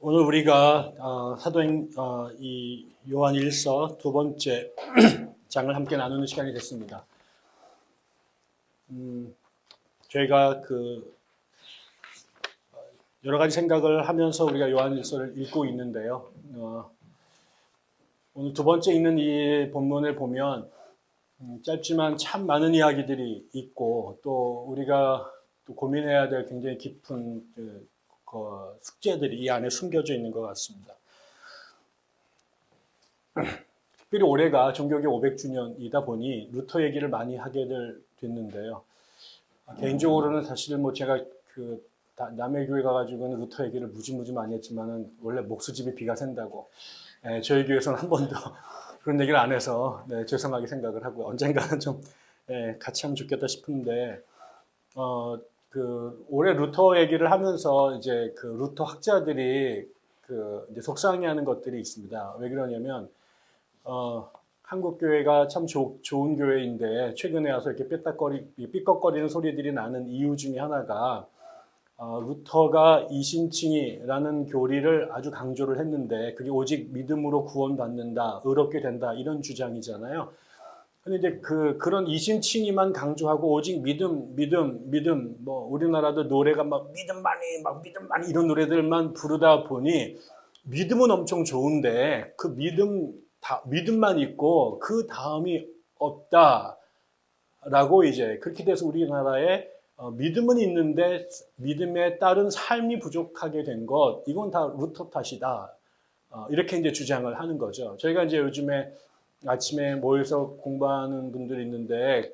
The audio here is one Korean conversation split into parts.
오늘 우리가 이 요한 1서 두 번째 장을 함께 나누는 시간이 됐습니다. 저희가 여러 가지 생각을 하면서 우리가 요한 1서를 읽고 있는데요. 오늘 두 번째 읽는 이 본문을 보면 짧지만 참 많은 이야기들이 있고 또 우리가 또 고민해야 될 굉장히 깊은 숙제들이 이 안에 숨겨져 있는 것 같습니다. 특별히 올해가 종교개 500주년이다 보니 루터 얘기를 많이 하게 됐는데요. 개인적으로는 사실 제가 남의 교회 가가지고는 루터 얘기를 무지무지 많이 했지만은 원래 목수집이 비가 샌다고 저희 교회에서는 한 번도 그런 얘기를 안 해서 죄송하게 생각을 하고 언젠가는 좀 같이 하면 좋겠다 싶은데 올해 루터 얘기를 하면서 이제 루터 학자들이 이제 속상해하는 것들이 있습니다. 왜 그러냐면 한국 교회가 참 좋은 교회인데 최근에 와서 이렇게 삐걱거리는 소리들이 나는 이유 중에 하나가 루터가 이신칭의라는 교리를 아주 강조를 했는데 그게 오직 믿음으로 구원받는다, 의롭게 된다 이런 주장이잖아요. 근데 이제 그런 이신칭의만 강조하고 오직 믿음, 우리나라도 노래가 믿음 많이 이런 노래들만 부르다 보니 믿음은 엄청 좋은데 그 믿음만 있고 그 다음이 없다라고 이제 그렇게 돼서 우리나라에 믿음은 있는데 믿음에 따른 삶이 부족하게 된 것, 이건 다 루터 탓이다. 이렇게 이제 주장을 하는 거죠. 저희가 이제 요즘에 아침에 모여서 공부하는 분들이 있는데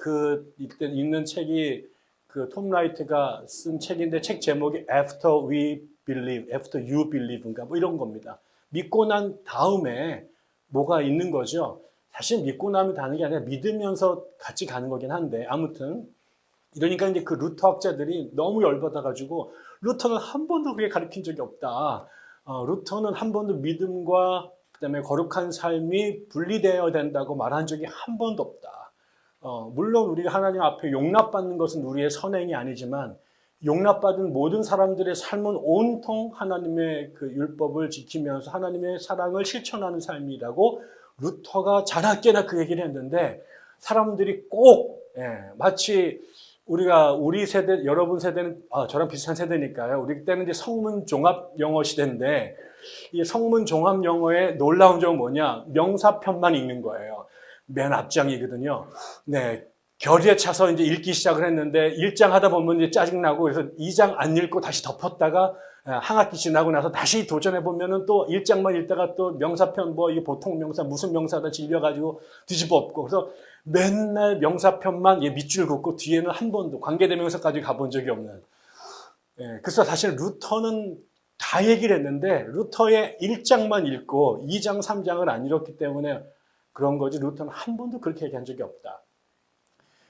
이때 읽는 책이 톰 라이트가 쓴 책인데 책 제목이 After We Believe, After You Believe인가 뭐 이런 겁니다. 믿고 난 다음에 뭐가 있는 거죠. 사실 믿고 나면 가는 게 아니라 믿으면서 같이 가는 거긴 한데 아무튼 이러니까 이제 루터 학자들이 너무 열받아가지고 루터는 한 번도 그렇게 가르친 적이 없다. 루터는 한 번도 믿음과 그다음에 거룩한 삶이 분리되어야 된다고 말한 적이 한 번도 없다. 물론 우리가 하나님 앞에 용납받는 것은 우리의 선행이 아니지만 용납받은 모든 사람들의 삶은 온통 하나님의 율법을 지키면서 하나님의 사랑을 실천하는 삶이라고 루터가 자나깨나 그 얘기를 했는데 사람들이 꼭 마치 우리 세대, 여러분 세대는 저랑 비슷한 세대니까요. 우리 때는 이제 성문 종합 영어 시대인데 이 성문 종합 영어의 놀라운 점은 뭐냐? 명사편만 읽는 거예요. 맨 앞장이거든요. 네. 결의에 차서 이제 읽기 시작을 했는데 1장 하다 보면 이제 짜증나고 그래서 2장 안 읽고 다시 덮었다가 한 학기 지나고 나서 다시 도전해 보면은 또 1장만 읽다가 또 명사편 이게 보통 명사 무슨 명사다 질려가지고 뒤집어 엎고 그래서 맨날 명사편만 밑줄 긋고 뒤에는 한 번도 관계대명사까지 가본 적이 없는. 그래서 사실 루터는 다 얘기를 했는데 루터의 1장만 읽고 2장, 3장을 안 읽었기 때문에 그런 거지 루터는 한 번도 그렇게 얘기한 적이 없다.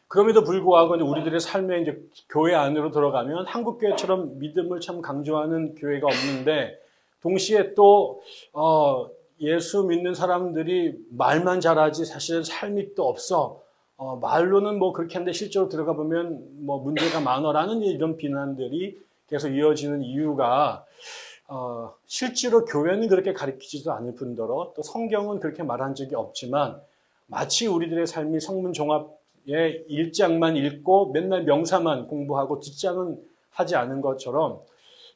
그럼에도 불구하고 우리들의 삶에 이제 교회 안으로 들어가면 한국 교회처럼 믿음을 참 강조하는 교회가 없는데 동시에 또 예수 믿는 사람들이 말만 잘하지 사실은 삶이 또 없어. 말로는 그렇게 하는데 실제로 들어가 보면 문제가 많아라는 이런 비난들이 계속 이어지는 이유가 실제로 교회는 그렇게 가르치지도 않을 뿐더러 또 성경은 그렇게 말한 적이 없지만 마치 우리들의 삶이 성문 종합의 1장만 읽고 맨날 명사만 공부하고 뒷장은 하지 않은 것처럼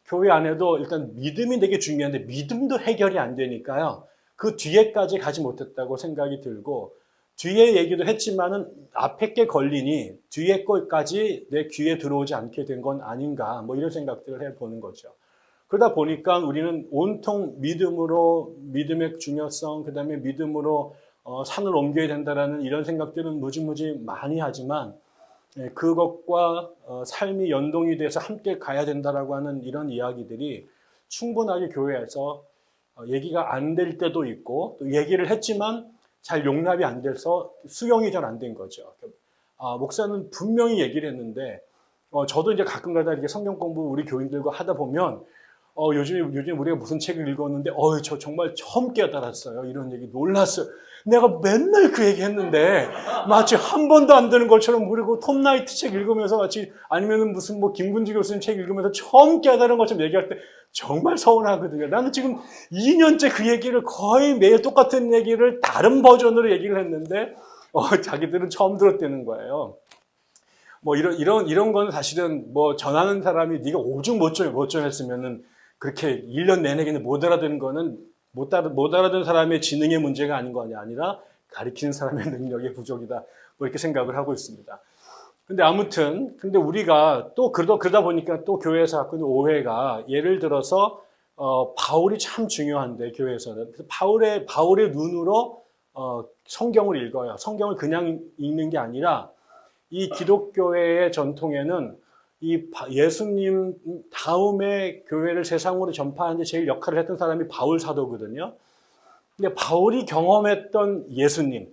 교회 안에도 일단 믿음이 되게 중요한데 믿음도 해결이 안 되니까요. 그 뒤에까지 가지 못했다고 생각이 들고 뒤에 얘기도 했지만은 앞에 게 걸리니 뒤에 것까지 내 귀에 들어오지 않게 된 건 아닌가 이런 생각들을 해보는 거죠. 그러다 보니까 우리는 온통 믿음의 중요성, 그 다음에 믿음으로 산을 옮겨야 된다라는 이런 생각들은 무지무지 많이 하지만 그것과 삶이 연동이 돼서 함께 가야 된다라고 하는 이런 이야기들이 충분하게 교회에서 얘기가 안 될 때도 있고 또 얘기를 했지만 잘 용납이 안 돼서 수용이 잘 안 된 거죠. 목사는 분명히 얘기를 했는데 저도 이제 가끔가다 이렇게 성경 공부 우리 교인들과 하다 보면 요즘 우리가 무슨 책을 읽었는데, 저 정말 처음 깨달았어요. 이런 얘기 놀랐어요. 내가 맨날 그 얘기 했는데, 마치 한 번도 안 되는 것처럼, 그리고 톰 나이트 책 읽으면서 마치, 아니면은 무슨 김군지 교수님 책 읽으면서 처음 깨달은 것처럼 얘기할 때, 정말 서운하거든요. 나는 지금 2년째 그 얘기를 거의 매일 똑같은 얘기를 다른 버전으로 얘기를 했는데, 자기들은 처음 들었다는 거예요. 이런 거는 사실은 전하는 사람이 네가 오죽 못 전했으면은 그렇게 1년 내내는 못 알아듣는 거는 못 알아듣는 사람의 지능의 문제가 아닌 거 아니라 가르치는 사람의 능력의 부족이다. 이렇게 생각을 하고 있습니다. 근데 우리가 또 그러다 보니까 또 교회에서 갖고 있는 오해가 예를 들어서 바울이 참 중요한데 교회에서는 그래서 바울의 눈으로 성경을 읽어요. 성경을 그냥 읽는 게 아니라 이 기독교회의 전통에는 이 예수님 다음에 교회를 세상으로 전파하는데 제일 역할을 했던 사람이 바울 사도거든요. 근데 바울이 경험했던 예수님,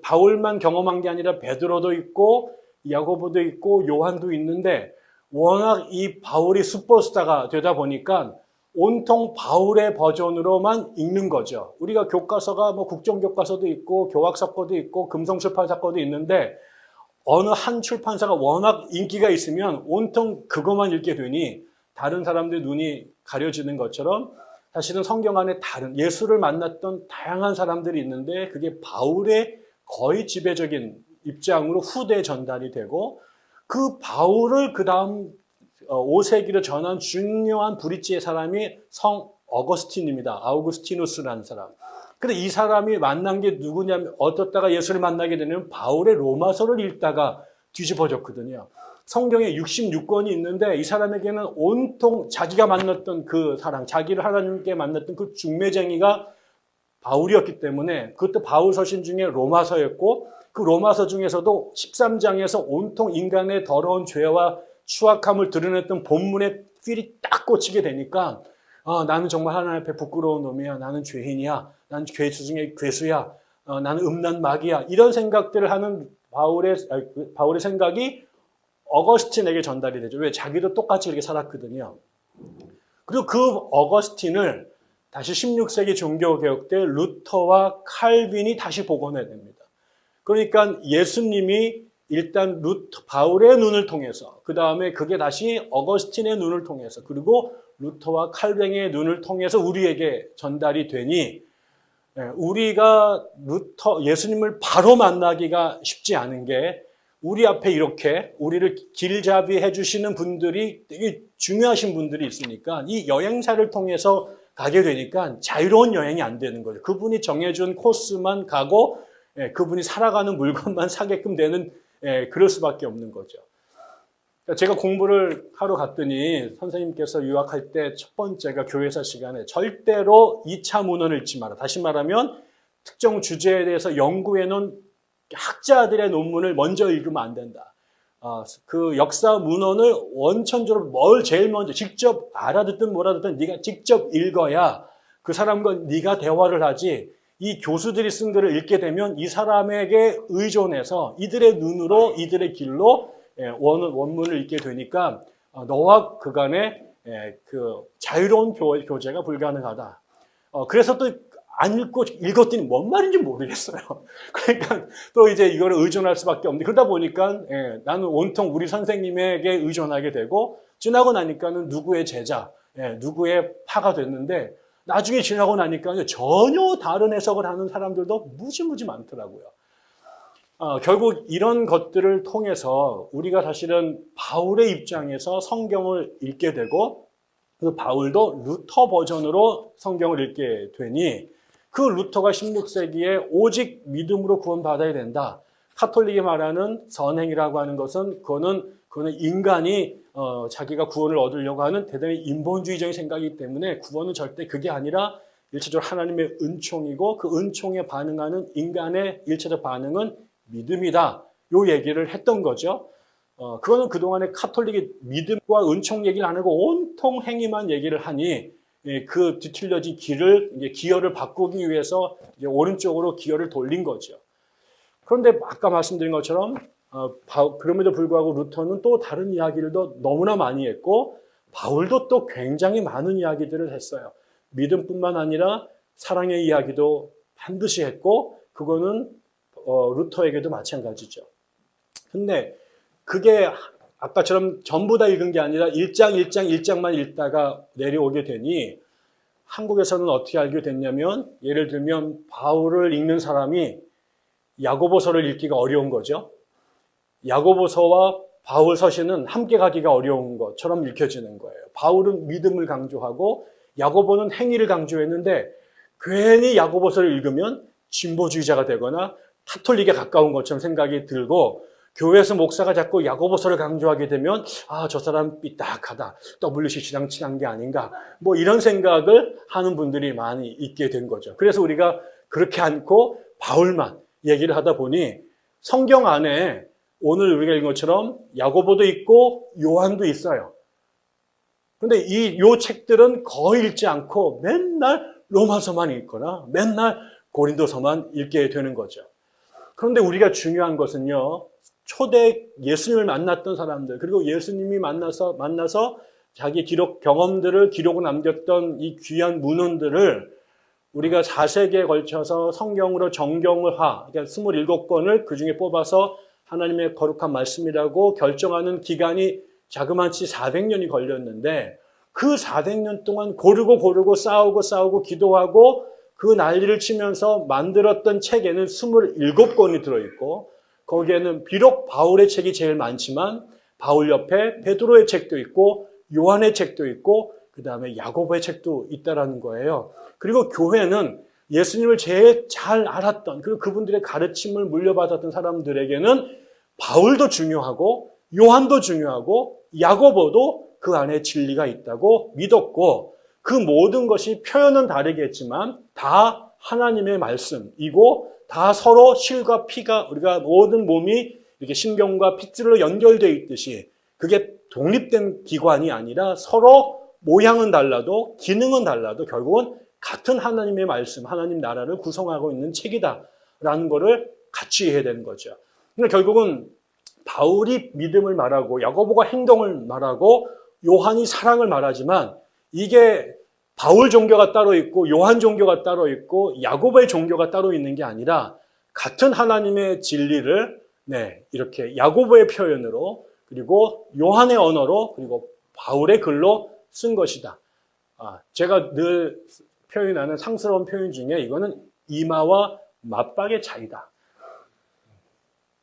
바울만 경험한 게 아니라 베드로도 있고 야고보도 있고 요한도 있는데 워낙 이 바울이 슈퍼스타가 되다 보니까 온통 바울의 버전으로만 읽는 거죠. 우리가 교과서가 국정교과서도 있고 교학사과도 있고 금성출판사과도 있는데 어느 한 출판사가 워낙 인기가 있으면 온통 그것만 읽게 되니 다른 사람들의 눈이 가려지는 것처럼 사실은 성경 안에 다른 예수를 만났던 다양한 사람들이 있는데 그게 바울의 거의 지배적인 입장으로 후대에 전달이 되고 그 바울을 그 다음 5세기로 전한 중요한 브릿지의 사람이 성 어거스틴입니다. 아우구스티누스라는 사람. 근데 이 사람이 만난 게 누구냐면 어떻다가 예수를 만나게 되면 바울의 로마서를 읽다가 뒤집어졌거든요. 성경에 66권이 있는데 이 사람에게는 온통 자기가 만났던 그 사랑, 자기를 하나님께 만났던 그 중매쟁이가 바울이었기 때문에 그것도 바울 서신 중에 로마서였고 그 로마서 중에서도 13장에서 온통 인간의 더러운 죄와 추악함을 드러냈던 본문에 필이 딱 꽂히게 되니까 나는 정말 하나님 앞에 부끄러운 놈이야. 나는 죄인이야. 나는 괴수 중에 괴수야. 나는 음란 마귀야. 이런 생각들을 하는 바울의 생각이 어거스틴에게 전달이 되죠. 왜? 자기도 똑같이 이렇게 살았거든요. 그리고 그 어거스틴을 다시 16세기 종교개혁 때 루터와 칼빈이 다시 복원해야 됩니다. 그러니까 예수님이 일단 바울의 눈을 통해서 그 다음에 그게 다시 어거스틴의 눈을 통해서 그리고 루터와 칼뱅의 눈을 통해서 우리에게 전달이 되니 우리가 예수님을 바로 만나기가 쉽지 않은 게 우리 앞에 이렇게 우리를 길잡이 해주시는 분들이 되게 중요하신 분들이 있으니까 이 여행사를 통해서 가게 되니까 자유로운 여행이 안 되는 거죠. 그분이 정해준 코스만 가고 그분이 살아가는 물건만 사게끔 되는 그럴 수밖에 없는 거죠. 제가 공부를 하러 갔더니 선생님께서 유학할 때 첫 번째가 교회사 시간에 절대로 2차 문헌을 읽지 마라. 다시 말하면 특정 주제에 대해서 연구해 놓은 학자들의 논문을 먼저 읽으면 안 된다. 그 역사 문헌을 원천적으로 제일 먼저 직접 알아듣든 몰아듣든 네가 직접 읽어야 그 사람과 네가 대화를 하지 이 교수들이 쓴 글을 읽게 되면 이 사람에게 의존해서 이들의 눈으로 이들의 길로 원문을 읽게 되니까 너와 그간의 그 자유로운 교제가 불가능하다. 그래서 또 안 읽었더니 뭔 말인지 모르겠어요. 그러니까 또 이제 이거를 의존할 수밖에 없는데 그러다 보니까 나는 온통 우리 선생님에게 의존하게 되고 지나고 나니까는 누구의 제자, 누구의 파가 됐는데 나중에 지나고 나니까 전혀 다른 해석을 하는 사람들도 무지무지 많더라고요. 결국 이런 것들을 통해서 우리가 사실은 바울의 입장에서 성경을 읽게 되고 그 바울도 루터 버전으로 성경을 읽게 되니 그 루터가 16세기에 오직 믿음으로 구원받아야 된다. 카톨릭이 말하는 선행이라고 하는 것은 그거는 인간이 자기가 구원을 얻으려고 하는 대단히 인본주의적인 생각이기 때문에 구원은 절대 그게 아니라 일차적으로 하나님의 은총이고 그 은총에 반응하는 인간의 일차적 반응은 믿음이다. 요 얘기를 했던 거죠. 그거는 그동안에 카톨릭이 믿음과 은총 얘기를 안 하고 온통 행위만 얘기를 하니 그 뒤틀려진 기혈을 바꾸기 위해서 이제 오른쪽으로 기혈을 돌린 거죠. 그런데 아까 말씀드린 것처럼 그럼에도 불구하고 루터는 또 다른 이야기를 더 너무나 많이 했고 바울도 또 굉장히 많은 이야기들을 했어요. 믿음뿐만 아니라 사랑의 이야기도 반드시 했고 그거는 루터에게도 마찬가지죠. 근데 그게 아까처럼 전부 다 읽은 게 아니라 1장만 읽다가 내려오게 되니 한국에서는 어떻게 알게 됐냐면 예를 들면 바울을 읽는 사람이 야고보서를 읽기가 어려운 거죠. 야고보서와 바울 서신은 함께 가기가 어려운 것처럼 읽혀지는 거예요. 바울은 믿음을 강조하고 야고보는 행위를 강조했는데 괜히 야고보서를 읽으면 진보주의자가 되거나 카톨릭에 가까운 것처럼 생각이 들고 교회에서 목사가 자꾸 야고보서를 강조하게 되면 저 사람 삐딱하다. WCC랑 친한 게 아닌가. 뭐 이런 생각을 하는 분들이 많이 있게 된 거죠. 그래서 우리가 그렇게 않고 바울만 얘기를 하다 보니 성경 안에 오늘 우리가 읽은 것처럼 야고보도 있고 요한도 있어요. 그런데 요 책들은 거의 읽지 않고 맨날 로마서만 읽거나 맨날 고린도서만 읽게 되는 거죠. 그런데 우리가 중요한 것은요. 초대 예수님을 만났던 사람들 그리고 예수님이 만나서 자기 경험들을 기록을 남겼던 이 귀한 문헌들을 우리가 4세기에 걸쳐서 성경으로 정경화, 그러니까 27권을 그중에 뽑아서 하나님의 거룩한 말씀이라고 결정하는 기간이 자그마치 400년이 걸렸는데 그 400년 동안 고르고 싸우고 기도하고 그 난리를 치면서 만들었던 책에는 27권이 들어있고 거기에는 비록 바울의 책이 제일 많지만 바울 옆에 베드로의 책도 있고 요한의 책도 있고 그 다음에 야고보의 책도 있다라는 거예요. 그리고 교회는 예수님을 제일 잘 알았던 그리고 그분들의 가르침을 물려받았던 사람들에게는 바울도 중요하고 요한도 중요하고 야고보도 그 안에 진리가 있다고 믿었고 그 모든 것이 표현은 다르겠지만 다 하나님의 말씀이고 다 서로 실과 피가 우리가 모든 몸이 이렇게 신경과 핏줄로 연결되어 있듯이 그게 독립된 기관이 아니라 서로 모양은 달라도 기능은 달라도 결국은 같은 하나님의 말씀, 하나님 나라를 구성하고 있는 책이다라는 것을 같이 이해해야 되는 거죠. 그러니까 결국은 바울이 믿음을 말하고 야고보가 행동을 말하고 요한이 사랑을 말하지만 이게 바울 종교가 따로 있고 요한 종교가 따로 있고 야고보의 종교가 따로 있는 게 아니라 같은 하나님의 진리를 이렇게 야고보의 표현으로 그리고 요한의 언어로 그리고 바울의 글로 쓴 것이다. 제가 늘 표현하는 상스러운 표현 중에 이거는 이마와 맞박의 차이다.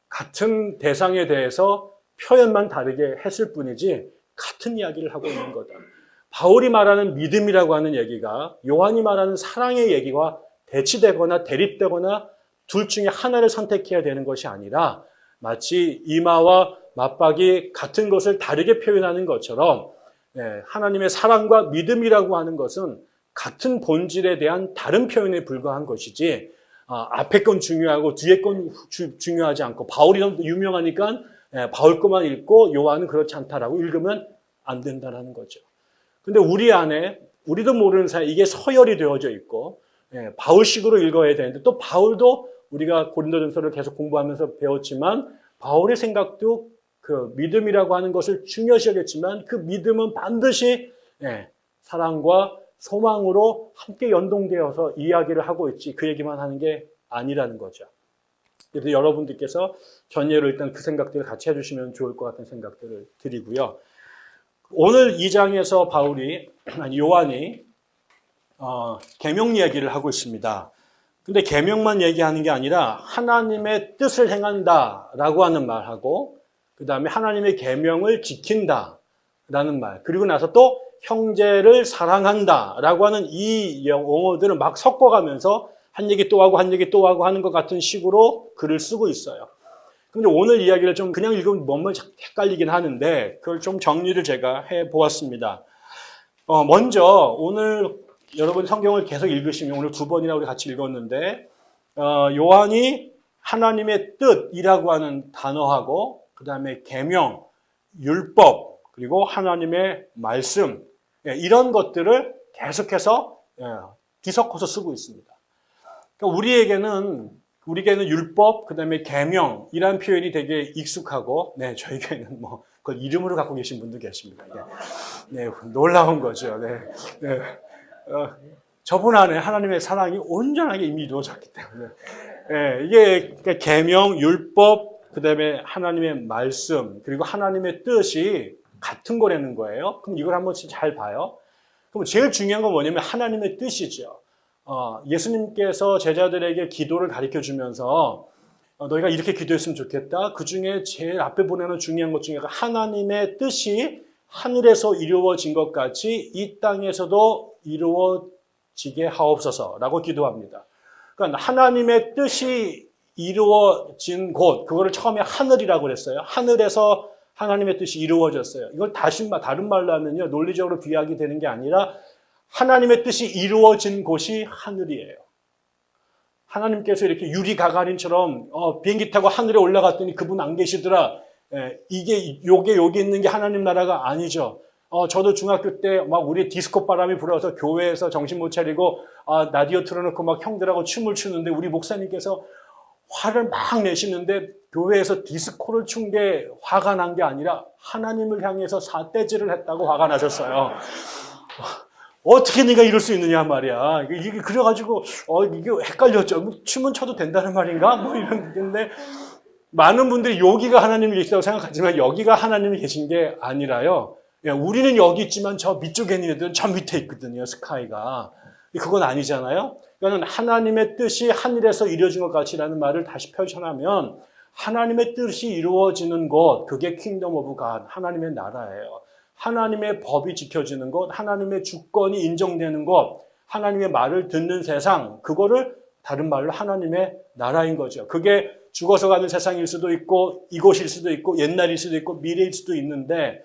같은 대상에 대해서 표현만 다르게 했을 뿐이지 같은 이야기를 하고 있는 거다. 바울이 말하는 믿음이라고 하는 얘기가 요한이 말하는 사랑의 얘기와 대치되거나 대립되거나 둘 중에 하나를 선택해야 되는 것이 아니라 마치 이마와 맞박이 같은 것을 다르게 표현하는 것처럼 하나님의 사랑과 믿음이라고 하는 것은 같은 본질에 대한 다른 표현에 불과한 것이지 앞에 건 중요하고 뒤에 건 중요하지 않고 바울이 너무 유명하니까 바울 것만 읽고 요한은 그렇지 않다라고 읽으면 안 된다는 거죠. 근데 우리 안에 우리도 모르는 사이 이게 서열이 되어져 있고 바울식으로 읽어야 되는데 또 바울도 우리가 고린도전서를 계속 공부하면서 배웠지만 바울의 생각도 그 믿음이라고 하는 것을 중요시 여겼지만 그 믿음은 반드시 사랑과 소망으로 함께 연동되어서 이야기를 하고 있지 그 얘기만 하는 게 아니라는 거죠. 그래서 여러분들께서 전예로 일단 그 생각들을 같이 해주시면 좋을 것 같은 생각들을 드리고요. 오늘 2장에서 요한이 계명 이야기를 하고 있습니다. 근데 계명만 얘기하는 게 아니라 하나님의 뜻을 행한다라고 하는 말하고 그 다음에 하나님의 계명을 지킨다라는 말 그리고 나서 또 형제를 사랑한다라고 하는 이 용어들을 막 섞어가면서 한 얘기 또 하고 한 얘기 또 하고 하는 것 같은 식으로 글을 쓰고 있어요. 근데 오늘 이야기를 좀 그냥 읽으면 뭔가 헷갈리긴 하는데 그걸 좀 정리를 제가 해보았습니다. 먼저 오늘 여러분 성경을 계속 읽으시면 오늘 2번이나 우리 같이 읽었는데 요한이 하나님의 뜻이라고 하는 단어하고 그 다음에 계명, 율법 그리고 하나님의 말씀 이런 것들을 계속해서 뒤섞어서 쓰고 있습니다. 그러니까 우리에게는 율법, 그 다음에 계명이라는 표현이 되게 익숙하고, 저에게는 그걸 이름으로 갖고 계신 분도 계십니다. 네, 놀라운 거죠. 네. 네. 저분 안에 하나님의 사랑이 온전하게 이미 이루어졌기 때문에. 네, 이게 계명, 율법, 그 다음에 하나님의 말씀, 그리고 하나님의 뜻이 같은 거라는 거예요. 그럼 이걸 한번 잘 봐요. 그럼 제일 중요한 건 뭐냐면 하나님의 뜻이죠. 예수님께서 제자들에게 기도를 가르쳐 주면서 너희가 이렇게 기도했으면 좋겠다. 그 중에 제일 앞에 보내는 중요한 것 중에 하나님의 뜻이 하늘에서 이루어진 것 같이 이 땅에서도 이루어지게 하옵소서라고 기도합니다. 그러니까 하나님의 뜻이 이루어진 곳, 그거를 처음에 하늘이라고 그랬어요. 하늘에서 하나님의 뜻이 이루어졌어요. 이걸 다른 말로 하면요, 논리적으로 비약이 되는 게 아니라 하나님의 뜻이 이루어진 곳이 하늘이에요. 하나님께서 이렇게 유리 가가린처럼 비행기 타고 하늘에 올라갔더니 그분 안 계시더라. 요게 여기 있는 게 하나님 나라가 아니죠. 저도 중학교 때 막 우리 디스코 바람이 불어서 교회에서 정신 못 차리고 라디오 틀어놓고 막 형들하고 춤을 추는데 우리 목사님께서 화를 막 내시는데 교회에서 디스코를 춘 게 화가 난 게 아니라 하나님을 향해서 사대질을 했다고 화가 나셨어요. 어떻게 네가 이럴 수 있느냐 말이야. 이게 그래가지고 이게 헷갈렸죠. 춤은 춰도 된다는 말인가? 뭐 이런 건데 많은 분들이 여기가 하나님이 계시다고 생각하지만 여기가 하나님이 계신 게 아니라요. 우리는 여기 있지만 저 밑쪽에 있는 애들은 저 밑에 있거든요. 스카이가. 그건 아니잖아요. 그러니까 하나님의 뜻이 하늘에서 이루어진 것 같이라는 말을 다시 펼쳐나면 하나님의 뜻이 이루어지는 곳, 그게 킹덤 오브 갓, 하나님의 나라예요. 하나님의 법이 지켜지는 것, 하나님의 주권이 인정되는 것, 하나님의 말을 듣는 세상, 그거를 다른 말로 하나님의 나라인 거죠. 그게 죽어서 가는 세상일 수도 있고 이곳일 수도 있고 옛날일 수도 있고 미래일 수도 있는데,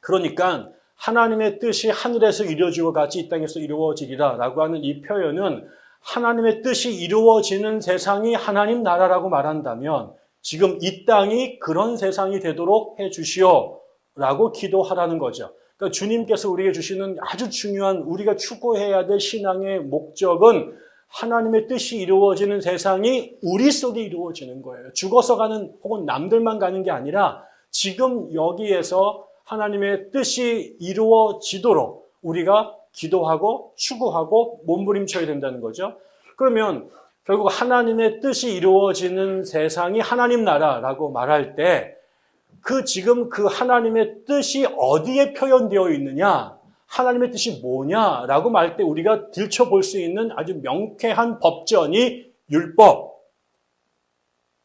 그러니까 하나님의 뜻이 하늘에서 이루어진 것 같이 이 땅에서 이루어지리라 라고 하는 이 표현은 하나님의 뜻이 이루어지는 세상이 하나님 나라라고 말한다면 지금 이 땅이 그런 세상이 되도록 해 주시오 라고 기도하라는 거죠. 그러니까 주님께서 우리에게 주시는 아주 중요한 우리가 추구해야 될 신앙의 목적은 하나님의 뜻이 이루어지는 세상이 우리 속에 이루어지는 거예요. 죽어서 가는 혹은 남들만 가는 게 아니라 지금 여기에서 하나님의 뜻이 이루어지도록 우리가 기도하고 추구하고 몸부림쳐야 된다는 거죠. 그러면 결국 하나님의 뜻이 이루어지는 세상이 하나님 나라라고 말할 때 지금 그 하나님의 뜻이 어디에 표현되어 있느냐, 하나님의 뜻이 뭐냐라고 말할 때 우리가 들춰볼 수 있는 아주 명쾌한 법전이 율법.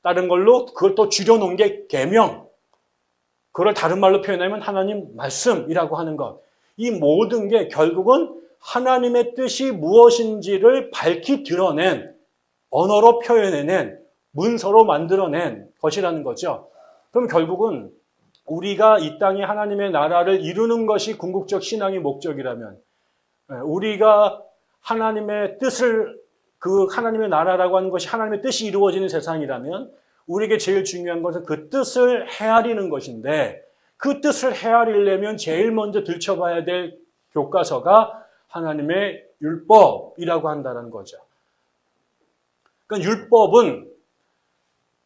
다른 걸로 그걸 또 줄여놓은 게 계명. 그걸 다른 말로 표현하면 하나님 말씀이라고 하는 것. 이 모든 게 결국은 하나님의 뜻이 무엇인지를 밝히 드러낸, 언어로 표현해낸, 문서로 만들어낸 것이라는 거죠. 그럼 결국은 우리가 이 땅에 하나님의 나라를 이루는 것이 궁극적 신앙의 목적이라면, 우리가 하나님의 뜻을, 하나님의 나라라고 하는 것이 하나님의 뜻이 이루어지는 세상이라면 우리에게 제일 중요한 것은 그 뜻을 헤아리는 것인데, 그 뜻을 헤아리려면 제일 먼저 들춰봐야 될 교과서가 하나님의 율법이라고 한다는 거죠. 그러니까 율법은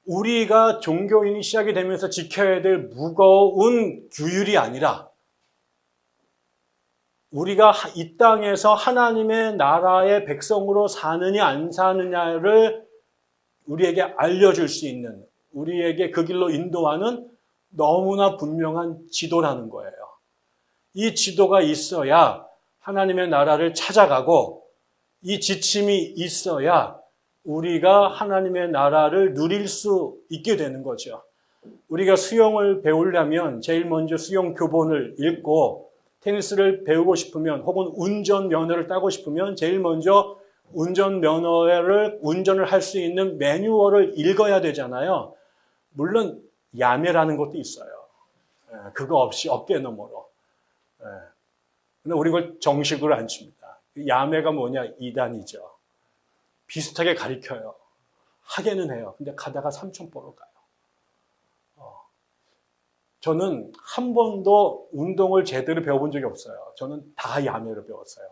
우리가 종교인이 시작이 되면서 지켜야 될 무거운 규율이 아니라 우리가 이 땅에서 하나님의 나라의 백성으로 사느냐 안 사느냐를 우리에게 알려줄 수 있는, 우리에게 그 길로 인도하는 너무나 분명한 지도라는 거예요. 이 지도가 있어야 하나님의 나라를 찾아가고 이 지침이 있어야 우리가 하나님의 나라를 누릴 수 있게 되는 거죠. 우리가 수영을 배우려면 제일 먼저 수영 교본을 읽고, 테니스를 배우고 싶으면 혹은 운전면허를 따고 싶으면 제일 먼저 운전을 할 수 있는 매뉴얼을 읽어야 되잖아요. 물론 야매라는 것도 있어요. 그거 없이 어깨 너머로. 근데 우리 그걸 정식으로 안 칩니다. 야매가 뭐냐? 이단이죠. 비슷하게 가르쳐요. 하게는 해요. 근데 가다가 삼천포로 가요. 저는 한 번도 운동을 제대로 배워본 적이 없어요. 저는 다 야매로 배웠어요.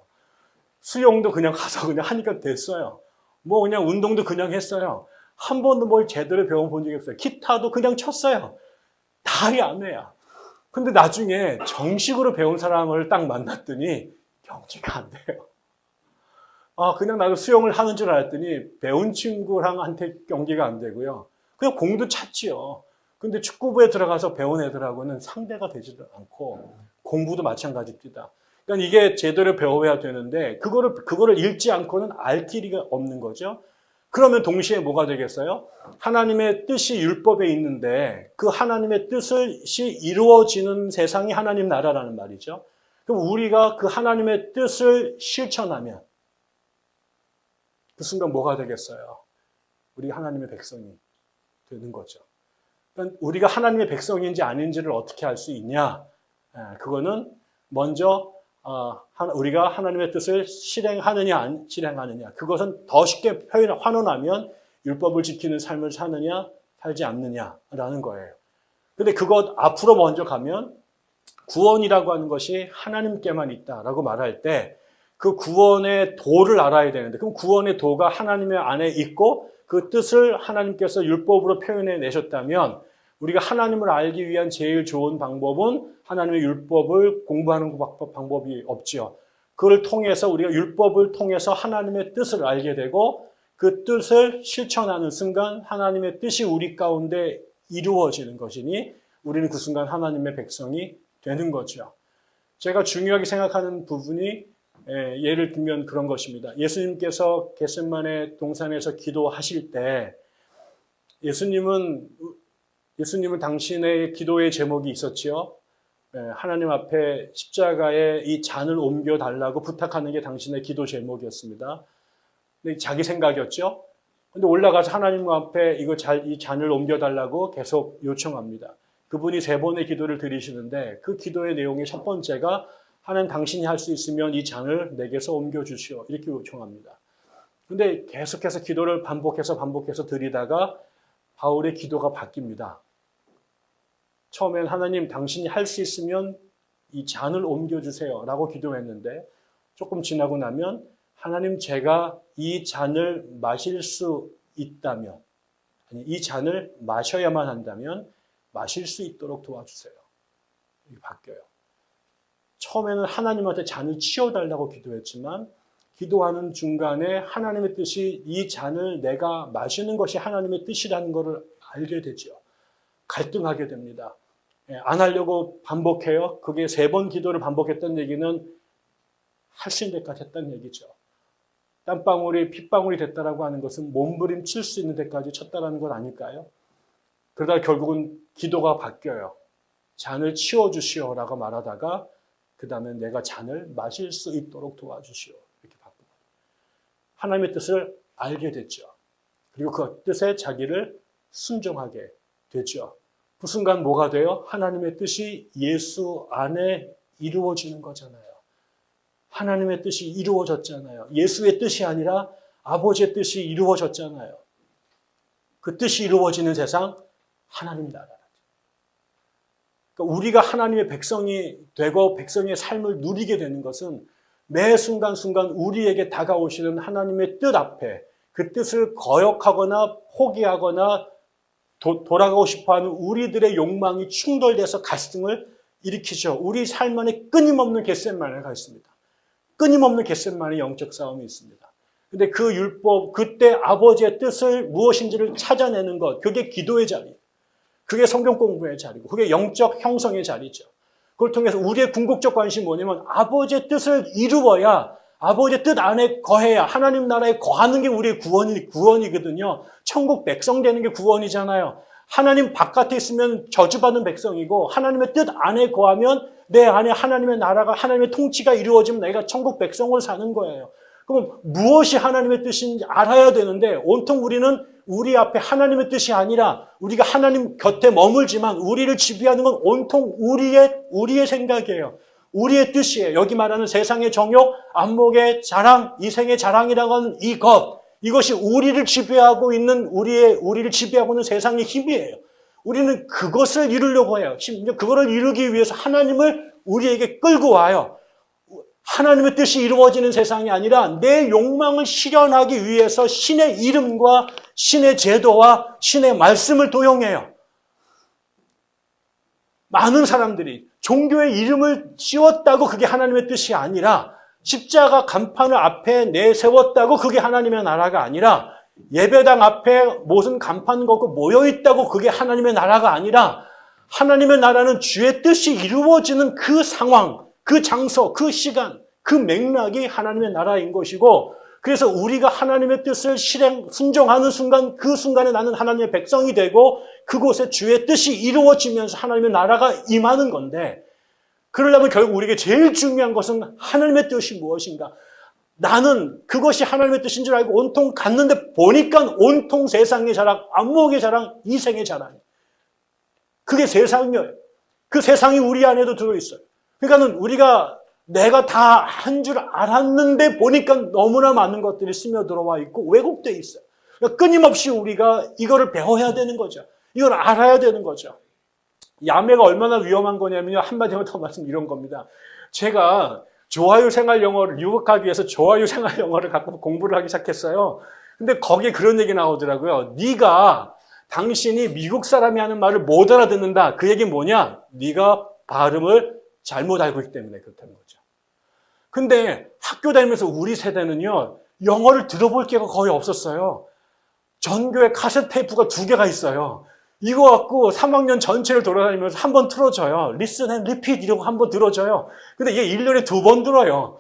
수영도 그냥 가서 그냥 하니까 됐어요. 뭐 그냥 운동도 그냥 했어요. 한 번도 뭘 제대로 배워본 적이 없어요. 기타도 그냥 쳤어요. 다 야매야. 근데 나중에 정식으로 배운 사람을 딱 만났더니 경기가 안 돼요. 그냥 나도 수영을 하는 줄 알았더니 배운 친구랑한테 경기가 안 되고요. 그냥 공도 찼지요. 근데 축구부에 들어가서 배운 애들하고는 상대가 되지도 않고 공부도 마찬가지입니다. 그러니까 이게 제대로 배워야 되는데 그거를 읽지 않고는 알 길이가 없는 거죠. 그러면 동시에 뭐가 되겠어요? 하나님의 뜻이 율법에 있는데 그 하나님의 뜻이 이루어지는 세상이 하나님 나라라는 말이죠. 그럼 우리가 그 하나님의 뜻을 실천하면 그 순간 뭐가 되겠어요? 우리 하나님의 백성이 되는 거죠. 그러니까 우리가 하나님의 백성인지 아닌지를 어떻게 알 수 있냐? 그거는 먼저 우리가 하나님의 뜻을 실행하느냐 안 실행하느냐, 그것은 더 쉽게 환원하면 율법을 지키는 삶을 사느냐 살지 않느냐라는 거예요. 근데 그것 앞으로 먼저 가면 구원이라고 하는 것이 하나님께만 있다라고 말할 때 그 구원의 도를 알아야 되는데, 그럼 구원의 도가 하나님의 안에 있고 그 뜻을 하나님께서 율법으로 표현해 내셨다면 우리가 하나님을 알기 위한 제일 좋은 방법은 하나님의 율법을 공부하는 방법이 없죠. 그걸 통해서 우리가 율법을 통해서 하나님의 뜻을 알게 되고 그 뜻을 실천하는 순간 하나님의 뜻이 우리 가운데 이루어지는 것이니 우리는 그 순간 하나님의 백성이 되는 거죠. 제가 중요하게 생각하는 부분이 예를 들면 그런 것입니다. 예수님께서 겟세마네 동산에서 기도하실 때 예수님은 당신의 기도의 제목이 있었지요. 하나님 앞에 십자가에 이 잔을 옮겨달라고 부탁하는 게 당신의 기도 제목이었습니다. 근데 자기 생각이었죠. 근데 올라가서 하나님 앞에 이 잔을 옮겨달라고 계속 요청합니다. 그분이 3번의 기도를 드리시는데 그 기도의 내용의 첫 번째가 하나님, 당신이 할 수 있으면 이 잔을 내게서 옮겨주시오, 이렇게 요청합니다. 근데 계속해서 기도를 반복해서 드리다가 바울의 기도가 바뀝니다. 처음엔 하나님, 당신이 할 수 있으면 이 잔을 옮겨주세요 라고 기도했는데 조금 지나고 나면 하나님, 제가 이 잔을 마실 수 있다면, 아니 이 잔을 마셔야만 한다면 마실 수 있도록 도와주세요. 이게 바뀌어요. 처음에는 하나님한테 잔을 치워달라고 기도했지만 기도하는 중간에 하나님의 뜻이 이 잔을 내가 마시는 것이 하나님의 뜻이라는 것을 알게 되죠. 갈등하게 됩니다. 안 하려고 반복해요. 그게 3번 기도를 반복했던 얘기는 할 수 있는 데까지 했다는 얘기죠. 땀방울이 핏방울이 됐다라고 하는 것은 몸부림칠 수 있는 데까지 쳤다라는 건 아닐까요? 그러다 결국은 기도가 바뀌어요. 잔을 치워주시오라고 말하다가 그 다음에 내가 잔을 마실 수 있도록 도와주시오, 이렇게 바꿉니다. 하나님의 뜻을 알게 됐죠. 그리고 그 뜻에 자기를 순종하게 됐죠. 그 순간 뭐가 돼요? 하나님의 뜻이 예수 안에 이루어지는 거잖아요. 하나님의 뜻이 이루어졌잖아요. 예수의 뜻이 아니라 아버지의 뜻이 이루어졌잖아요. 그 뜻이 이루어지는 세상, 하나님 나라. 그러니까 우리가 하나님의 백성이 되고 백성의 삶을 누리게 되는 것은 매 순간순간 우리에게 다가오시는 하나님의 뜻 앞에 그 뜻을 거역하거나 포기하거나 돌아가고 싶어하는 우리들의 욕망이 충돌돼서 갈등을 일으키죠. 우리 삶 안에 끊임없는 겟세마네가 있습니다. 끊임없는 겟세마네 영적 싸움이 있습니다. 근데 그 율법, 그때 아버지의 뜻을 무엇인지를 찾아내는 것, 그게 기도의 자리예요. 그게 성경 공부의 자리고 그게 영적 형성의 자리죠. 그걸 통해서 우리의 궁극적 관심이 뭐냐면 아버지의 뜻을 이루어야, 아버지의 뜻 안에 거해야, 하나님 나라에 거하는 게 우리의 구원이거든요. 천국 백성 되는 게 구원이잖아요. 하나님 바깥에 있으면 저주받은 백성이고 하나님의 뜻 안에 거하면 내 안에 하나님의 나라가, 하나님의 통치가 이루어지면 내가 천국 백성을 사는 거예요. 그럼 무엇이 하나님의 뜻인지 알아야 되는데 온통 우리는 우리 앞에 하나님의 뜻이 아니라 우리가 하나님 곁에 머물지만 우리를 지배하는 건 온통 우리의 생각이에요. 우리의 뜻이에요. 여기 말하는 세상의 정욕, 안목의 자랑, 이생의 자랑이라고 하는 이것이 우리를 지배하고 있는 우리를 지배하고 있는 세상의 힘이에요. 우리는 그것을 이루려고 해요. 심지어 그거를 이루기 위해서 하나님을 우리에게 끌고 와요. 하나님의 뜻이 이루어지는 세상이 아니라 내 욕망을 실현하기 위해서 신의 이름과 신의 제도와 신의 말씀을 도용해요. 많은 사람들이 종교의 이름을 씌웠다고 그게 하나님의 뜻이 아니라, 십자가 간판을 앞에 내세웠다고 그게 하나님의 나라가 아니라, 예배당 앞에 무슨 간판 걷고 모여있다고 그게 하나님의 나라가 아니라, 하나님의 나라는 주의 뜻이 이루어지는 그 상황, 그 장소, 그 시간, 그 맥락이 하나님의 나라인 것이고, 그래서 우리가 하나님의 뜻을 순종하는 순간, 그 순간에 나는 하나님의 백성이 되고 그곳에 주의 뜻이 이루어지면서 하나님의 나라가 임하는 건데, 그러려면 결국 우리에게 제일 중요한 것은 하나님의 뜻이 무엇인가. 나는 그것이 하나님의 뜻인 줄 알고 온통 갔는데 보니까 온통 세상의 자랑, 안목의 자랑, 이생의 자랑. 그게 세상이에요. 그 세상이 우리 안에도 들어있어요. 그러니까는 우리가 내가 다 한 줄 알았는데 보니까 너무나 많은 것들이 스며들어와 있고 왜곡되어 있어요. 그러니까 끊임없이 우리가 이거를 배워야 되는 거죠. 이걸 알아야 되는 거죠. 야매가 얼마나 위험한 거냐면요. 한마디만 더 말씀 이런 겁니다. 제가 조화유 생활 영어를 유학하기 위해서 조화유 생활 영어를 갖고 공부를 하기 시작했어요. 근데 거기에 그런 얘기 나오더라고요. 당신이 미국 사람이 하는 말을 못 알아듣는다. 그 얘기는 뭐냐? 네가 발음을 잘못 알고 있기 때문에 그렇다는 거죠. 근데 학교 다니면서 우리 세대는요, 영어를 들어볼 기회가 거의 없었어요. 전교에 카세트 테이프가 2개가 있어요. 이거 갖고 3학년 전체를 돌아다니면서 한 번 틀어줘요. Listen and repeat 이러고 한 번 들어줘요. 근데 이게 1년에 2번 들어요.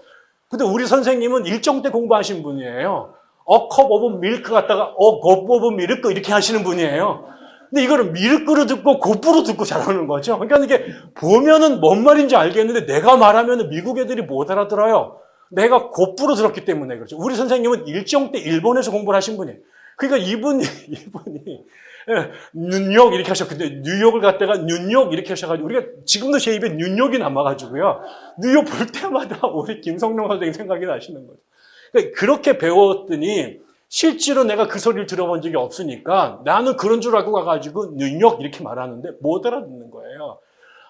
근데 우리 선생님은 일정 때 공부하신 분이에요. A cup of milk 갖다가 A cup of milk 이렇게 하시는 분이에요. 근데 이거를 밀크로 듣고 고프로 듣고 잘하는 거죠. 그러니까 이게 보면은 뭔 말인지 알겠는데 내가 말하면 미국 애들이 못 알아들어요. 내가 고프로 들었기 때문에 그렇죠. 우리 선생님은 일정 때 일본에서 공부를 하신 분이에요. 그러니까 이분이 뉴욕 이렇게 하셨거든요. 뉴욕을 갔다가 뉴욕 이렇게 하셔가지고 우리가 지금도 제 입에 뉴욕이 남아가지고요. 뉴욕 볼 때마다 우리 김성룡 선생님 생각이 나시는 거죠. 그러니까 그렇게 배웠더니 실제로 내가 그 소리를 들어본 적이 없으니까 나는 그런 줄 알고 가가지고 뉴욕 이렇게 말하는데 못 알아듣는 거예요.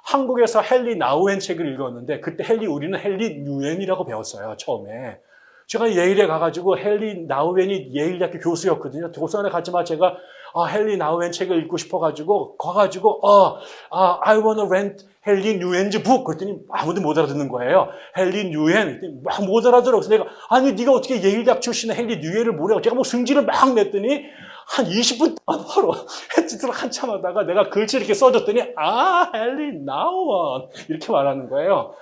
한국에서 헨리 나우엔 책을 읽었는데 그때 우리는 헨리 뉴엔이라고 배웠어요. 처음에. 제가 예일에 가가지고 헨리 나우엔이 예일대학교 교수였거든요. 도서관에 갔지만 제가 헨리 나우엔 책을 읽고 싶어가지고 가가지고 I wanna rent 헨리 뉴엔즈 북 그랬더니 아무도 못 알아듣는 거예요. 헨리 뉴엔 막 못 알아들어. 그래서 내가 아니 네가 어떻게 예일대학 출신의 헨리 뉴엔을 모르고 제가 뭐 승질을 막 냈더니 한 20분 바로 햇짓으로 한참 하다가 내가 글씨 이렇게 써줬더니 헨리 나우원 이렇게 말하는 거예요.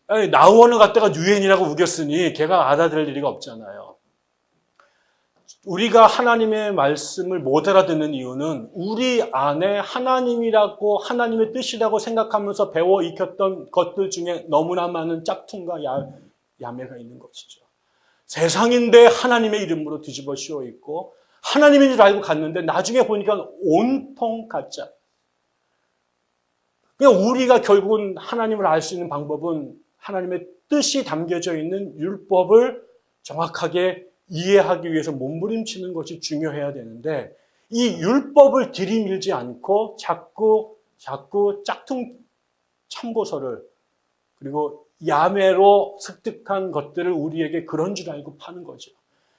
아니, 나우원을 갖다가 뉴엔이라고 우겼으니 걔가 알아들을 일이 없잖아요. 우리가 하나님의 말씀을 못 알아듣는 이유는 우리 안에 하나님이라고 하나님의 뜻이라고 생각하면서 배워 익혔던 것들 중에 너무나 많은 짝퉁과 야매가 있는 것이죠. 세상인데 하나님의 이름으로 뒤집어 씌워 있고 하나님인 줄 알고 갔는데 나중에 보니까 온통 가짜. 그냥 우리가 결국은 하나님을 알 수 있는 방법은 하나님의 뜻이 담겨져 있는 율법을 정확하게 이해하기 위해서 몸부림치는 것이 중요해야 되는데 이 율법을 들이밀지 않고 자꾸 짝퉁 참고서를 그리고 야매로 습득한 것들을 우리에게 그런 줄 알고 파는 거죠.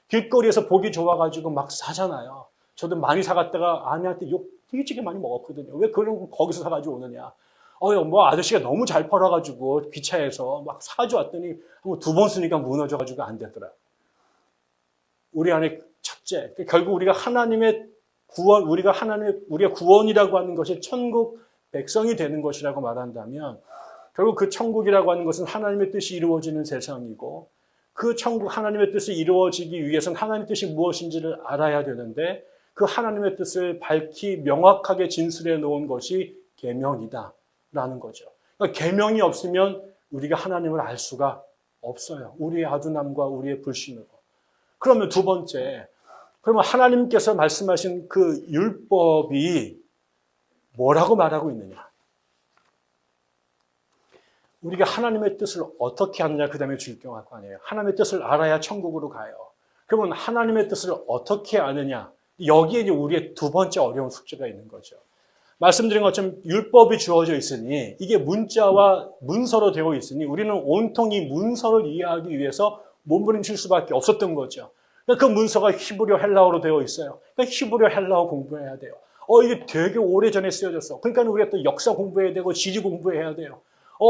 길거리에서 보기 좋아가지고 막 사잖아요. 저도 많이 사갔다가 아내한테 욕 되게 많이 먹었거든요. 왜 그런 거 거기서 사가지고 오느냐. 뭐 아저씨가 너무 잘 팔아가지고 기차에서 막 사가지고 왔더니 2번 쓰니까 무너져가지고 안 되더라. 우리 안에 첫째, 결국 우리가 하나님의 구원, 우리가 구원이라고 하는 것이 천국 백성이 되는 것이라고 말한다면 결국 그 천국이라고 하는 것은 하나님의 뜻이 이루어지는 세상이고 그 천국 하나님의 뜻이 이루어지기 위해서는 하나님의 뜻이 무엇인지를 알아야 되는데 그 하나님의 뜻을 밝히 명확하게 진술해 놓은 것이 계명이다라는 거죠. 그러니까 계명이 없으면 우리가 하나님을 알 수가 없어요. 우리의 아둔함과 우리의 불신으로. 그러면 두 번째, 그러면 하나님께서 말씀하신 그 율법이 뭐라고 말하고 있느냐? 우리가 하나님의 뜻을 어떻게 아느냐 그 다음에 질경할 거 아니에요. 하나님의 뜻을 알아야 천국으로 가요. 그러면 하나님의 뜻을 어떻게 아느냐? 여기에 이제 우리의 두 번째 어려운 숙제가 있는 거죠. 말씀드린 것처럼 율법이 주어져 있으니 이게 문자와 문서로 되어 있으니 우리는 온통 이 문서를 이해하기 위해서 몸부림칠 수밖에 없었던 거죠. 그 문서가 히브리어 헬라어로 되어 있어요. 그러니까 히브리어 헬라어 공부해야 돼요. 이게 되게 오래전에 쓰여졌어. 그러니까 우리가 또 역사 공부해야 되고 지리 공부해야 돼요.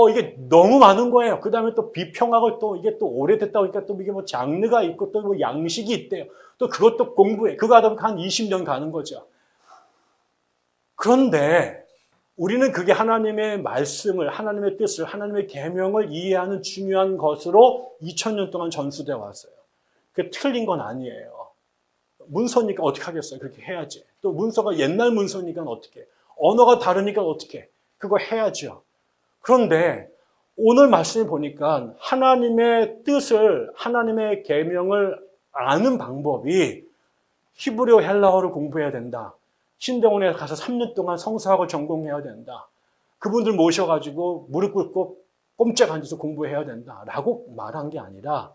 이게 너무 많은 거예요. 그 다음에 또 비평하고 또 이게 또 오래됐다 보니까 또 이게 뭐 장르가 있고 또 뭐 양식이 있대요. 또 그것도 공부해. 그거 하다 보니까 한 20년 가는 거죠. 그런데 우리는 그게 하나님의 말씀을, 하나님의 뜻을, 하나님의 계명을 이해하는 중요한 것으로 2000년 동안 전수되어 왔어요. 그게 틀린 건 아니에요. 문서니까 어떻게 하겠어요? 그렇게 해야지. 또 문서가 옛날 문서니까 어떻게? 언어가 다르니까 어떻게? 그거 해야죠. 그런데 오늘 말씀을 보니까 하나님의 뜻을, 하나님의 계명을 아는 방법이 히브리어 헬라어를 공부해야 된다. 신대원에 가서 3년 동안 성서학을 전공해야 된다. 그분들 모셔가지고 무릎 꿇고 꼼짝 앉아서 공부해야 된다라고 말한 게 아니라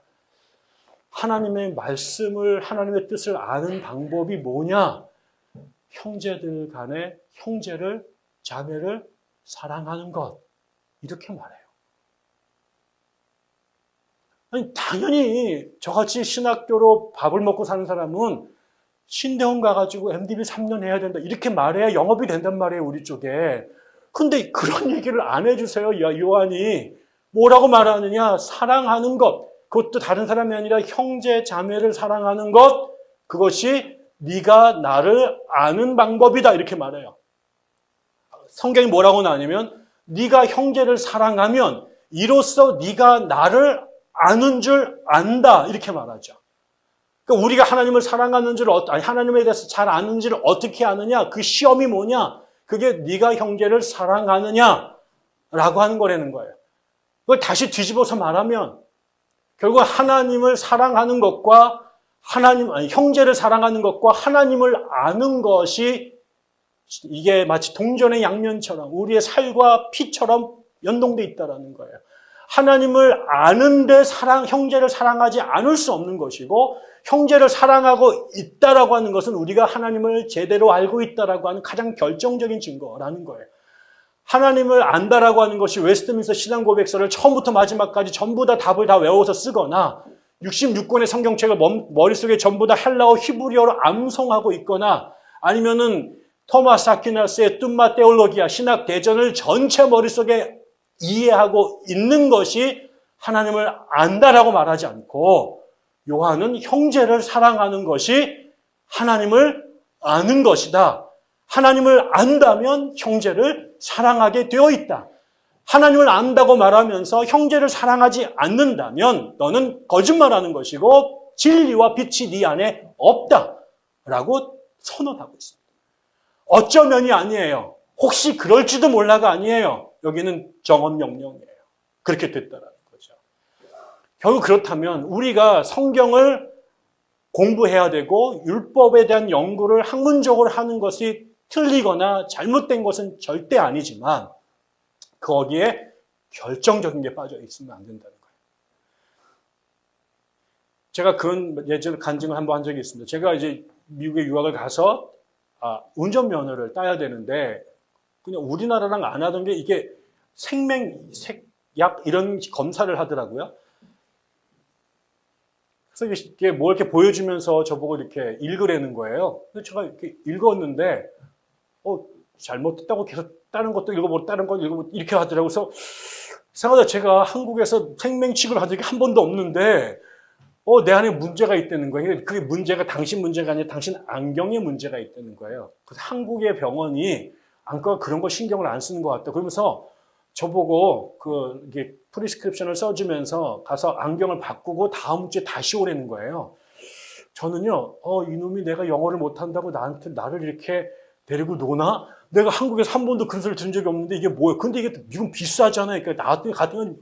하나님의 말씀을, 하나님의 뜻을 아는 방법이 뭐냐? 형제들 간에 형제를, 자매를 사랑하는 것. 이렇게 말해요. 아니, 당연히 저같이 신학교로 밥을 먹고 사는 사람은 신대원 가가지고 MDB 3년 해야 된다. 이렇게 말해야 영업이 된단 말이에요, 우리 쪽에. 근데 그런 얘기를 안 해주세요, 요한이. 뭐라고 말하느냐? 사랑하는 것. 그것도 다른 사람이 아니라 형제, 자매를 사랑하는 것. 그것이 네가 나를 아는 방법이다. 이렇게 말해요. 성경이 뭐라고 나냐면 네가 형제를 사랑하면 이로써 네가 나를 아는 줄 안다. 이렇게 말하죠. 그러니까 우리가 하나님을 사랑하는 줄, 하나님에 대해서 잘 아는지를 어떻게 아느냐? 그 시험이 뭐냐? 그게 네가 형제를 사랑하느냐라고 하는 거라는 거예요. 그걸 다시 뒤집어서 말하면 결국 하나님을 사랑하는 것과 형제를 사랑하는 것과 하나님을 아는 것이 이게 마치 동전의 양면처럼 우리의 살과 피처럼 연동돼 있다라는 거예요. 하나님을 아는데 형제를 사랑하지 않을 수 없는 것이고 형제를 사랑하고 있다라고 하는 것은 우리가 하나님을 제대로 알고 있다라고 하는 가장 결정적인 증거라는 거예요. 하나님을 안다라고 하는 것이 웨스트민스터 신앙고백서를 처음부터 마지막까지 전부 다 답을 다 외워서 쓰거나 66권의 성경책을 머릿속에 전부 다 헬라어 히브리어로 암송하고 있거나 아니면은 토마스 아퀴나스의 뚱마 테올로기아 신학 대전을 전체 머릿속에 이해하고 있는 것이 하나님을 안다라고 말하지 않고 요한은 형제를 사랑하는 것이 하나님을 아는 것이다. 하나님을 안다면 형제를 사랑하게 되어 있다. 하나님을 안다고 말하면서 형제를 사랑하지 않는다면 너는 거짓말하는 것이고 진리와 빛이 네 안에 없다라고 선언하고 있습니다. 어쩌면이 아니에요. 혹시 그럴지도 몰라가 아니에요. 여기는 정언 명령이에요. 그렇게 됐다라는 거죠. 결국 그렇다면 우리가 성경을 공부해야 되고 율법에 대한 연구를 학문적으로 하는 것이 틀리거나 잘못된 것은 절대 아니지만 거기에 결정적인 게 빠져 있으면 안 된다는 거예요. 제가 그런 예전에 간증을 한번 한 적이 있습니다. 제가 이제 미국에 유학을 가서 운전면허를 따야 되는데 그냥 우리나라랑 안 하던 게 이게 생명약 이런 검사를 하더라고요. 그래서 이게 뭐 이렇게 보여주면서 저보고 이렇게 읽으라는 거예요. 그래서 제가 이렇게 읽었는데 잘못됐다고 계속 다른 것도 읽어보고 다른 것도 읽어보고 이렇게 하더라고요. 그래서 이상하다. 제가 한국에서 생명치료를 한 적이 한 번도 없는데 내 안에 문제가 있다는 거예요. 그게 문제가 당신 문제가 아니라 당신 안경에 문제가 있다는 거예요. 그래서 한국의 병원이 안과가 그런 거 신경을 안 쓰는 것 같다. 그러면서 저보고 이게 프리스크립션을 써주면서 가서 안경을 바꾸고 다음 주에 다시 오라는 거예요. 저는요, 이놈이 내가 영어를 못한다고 나를 이렇게 데리고 노나? 내가 한국에서 한 번도 그런 소리를 들은 적이 없는데 이게 뭐예요? 근데 이게 미국 비싸잖아요. 그러니까 나 같으면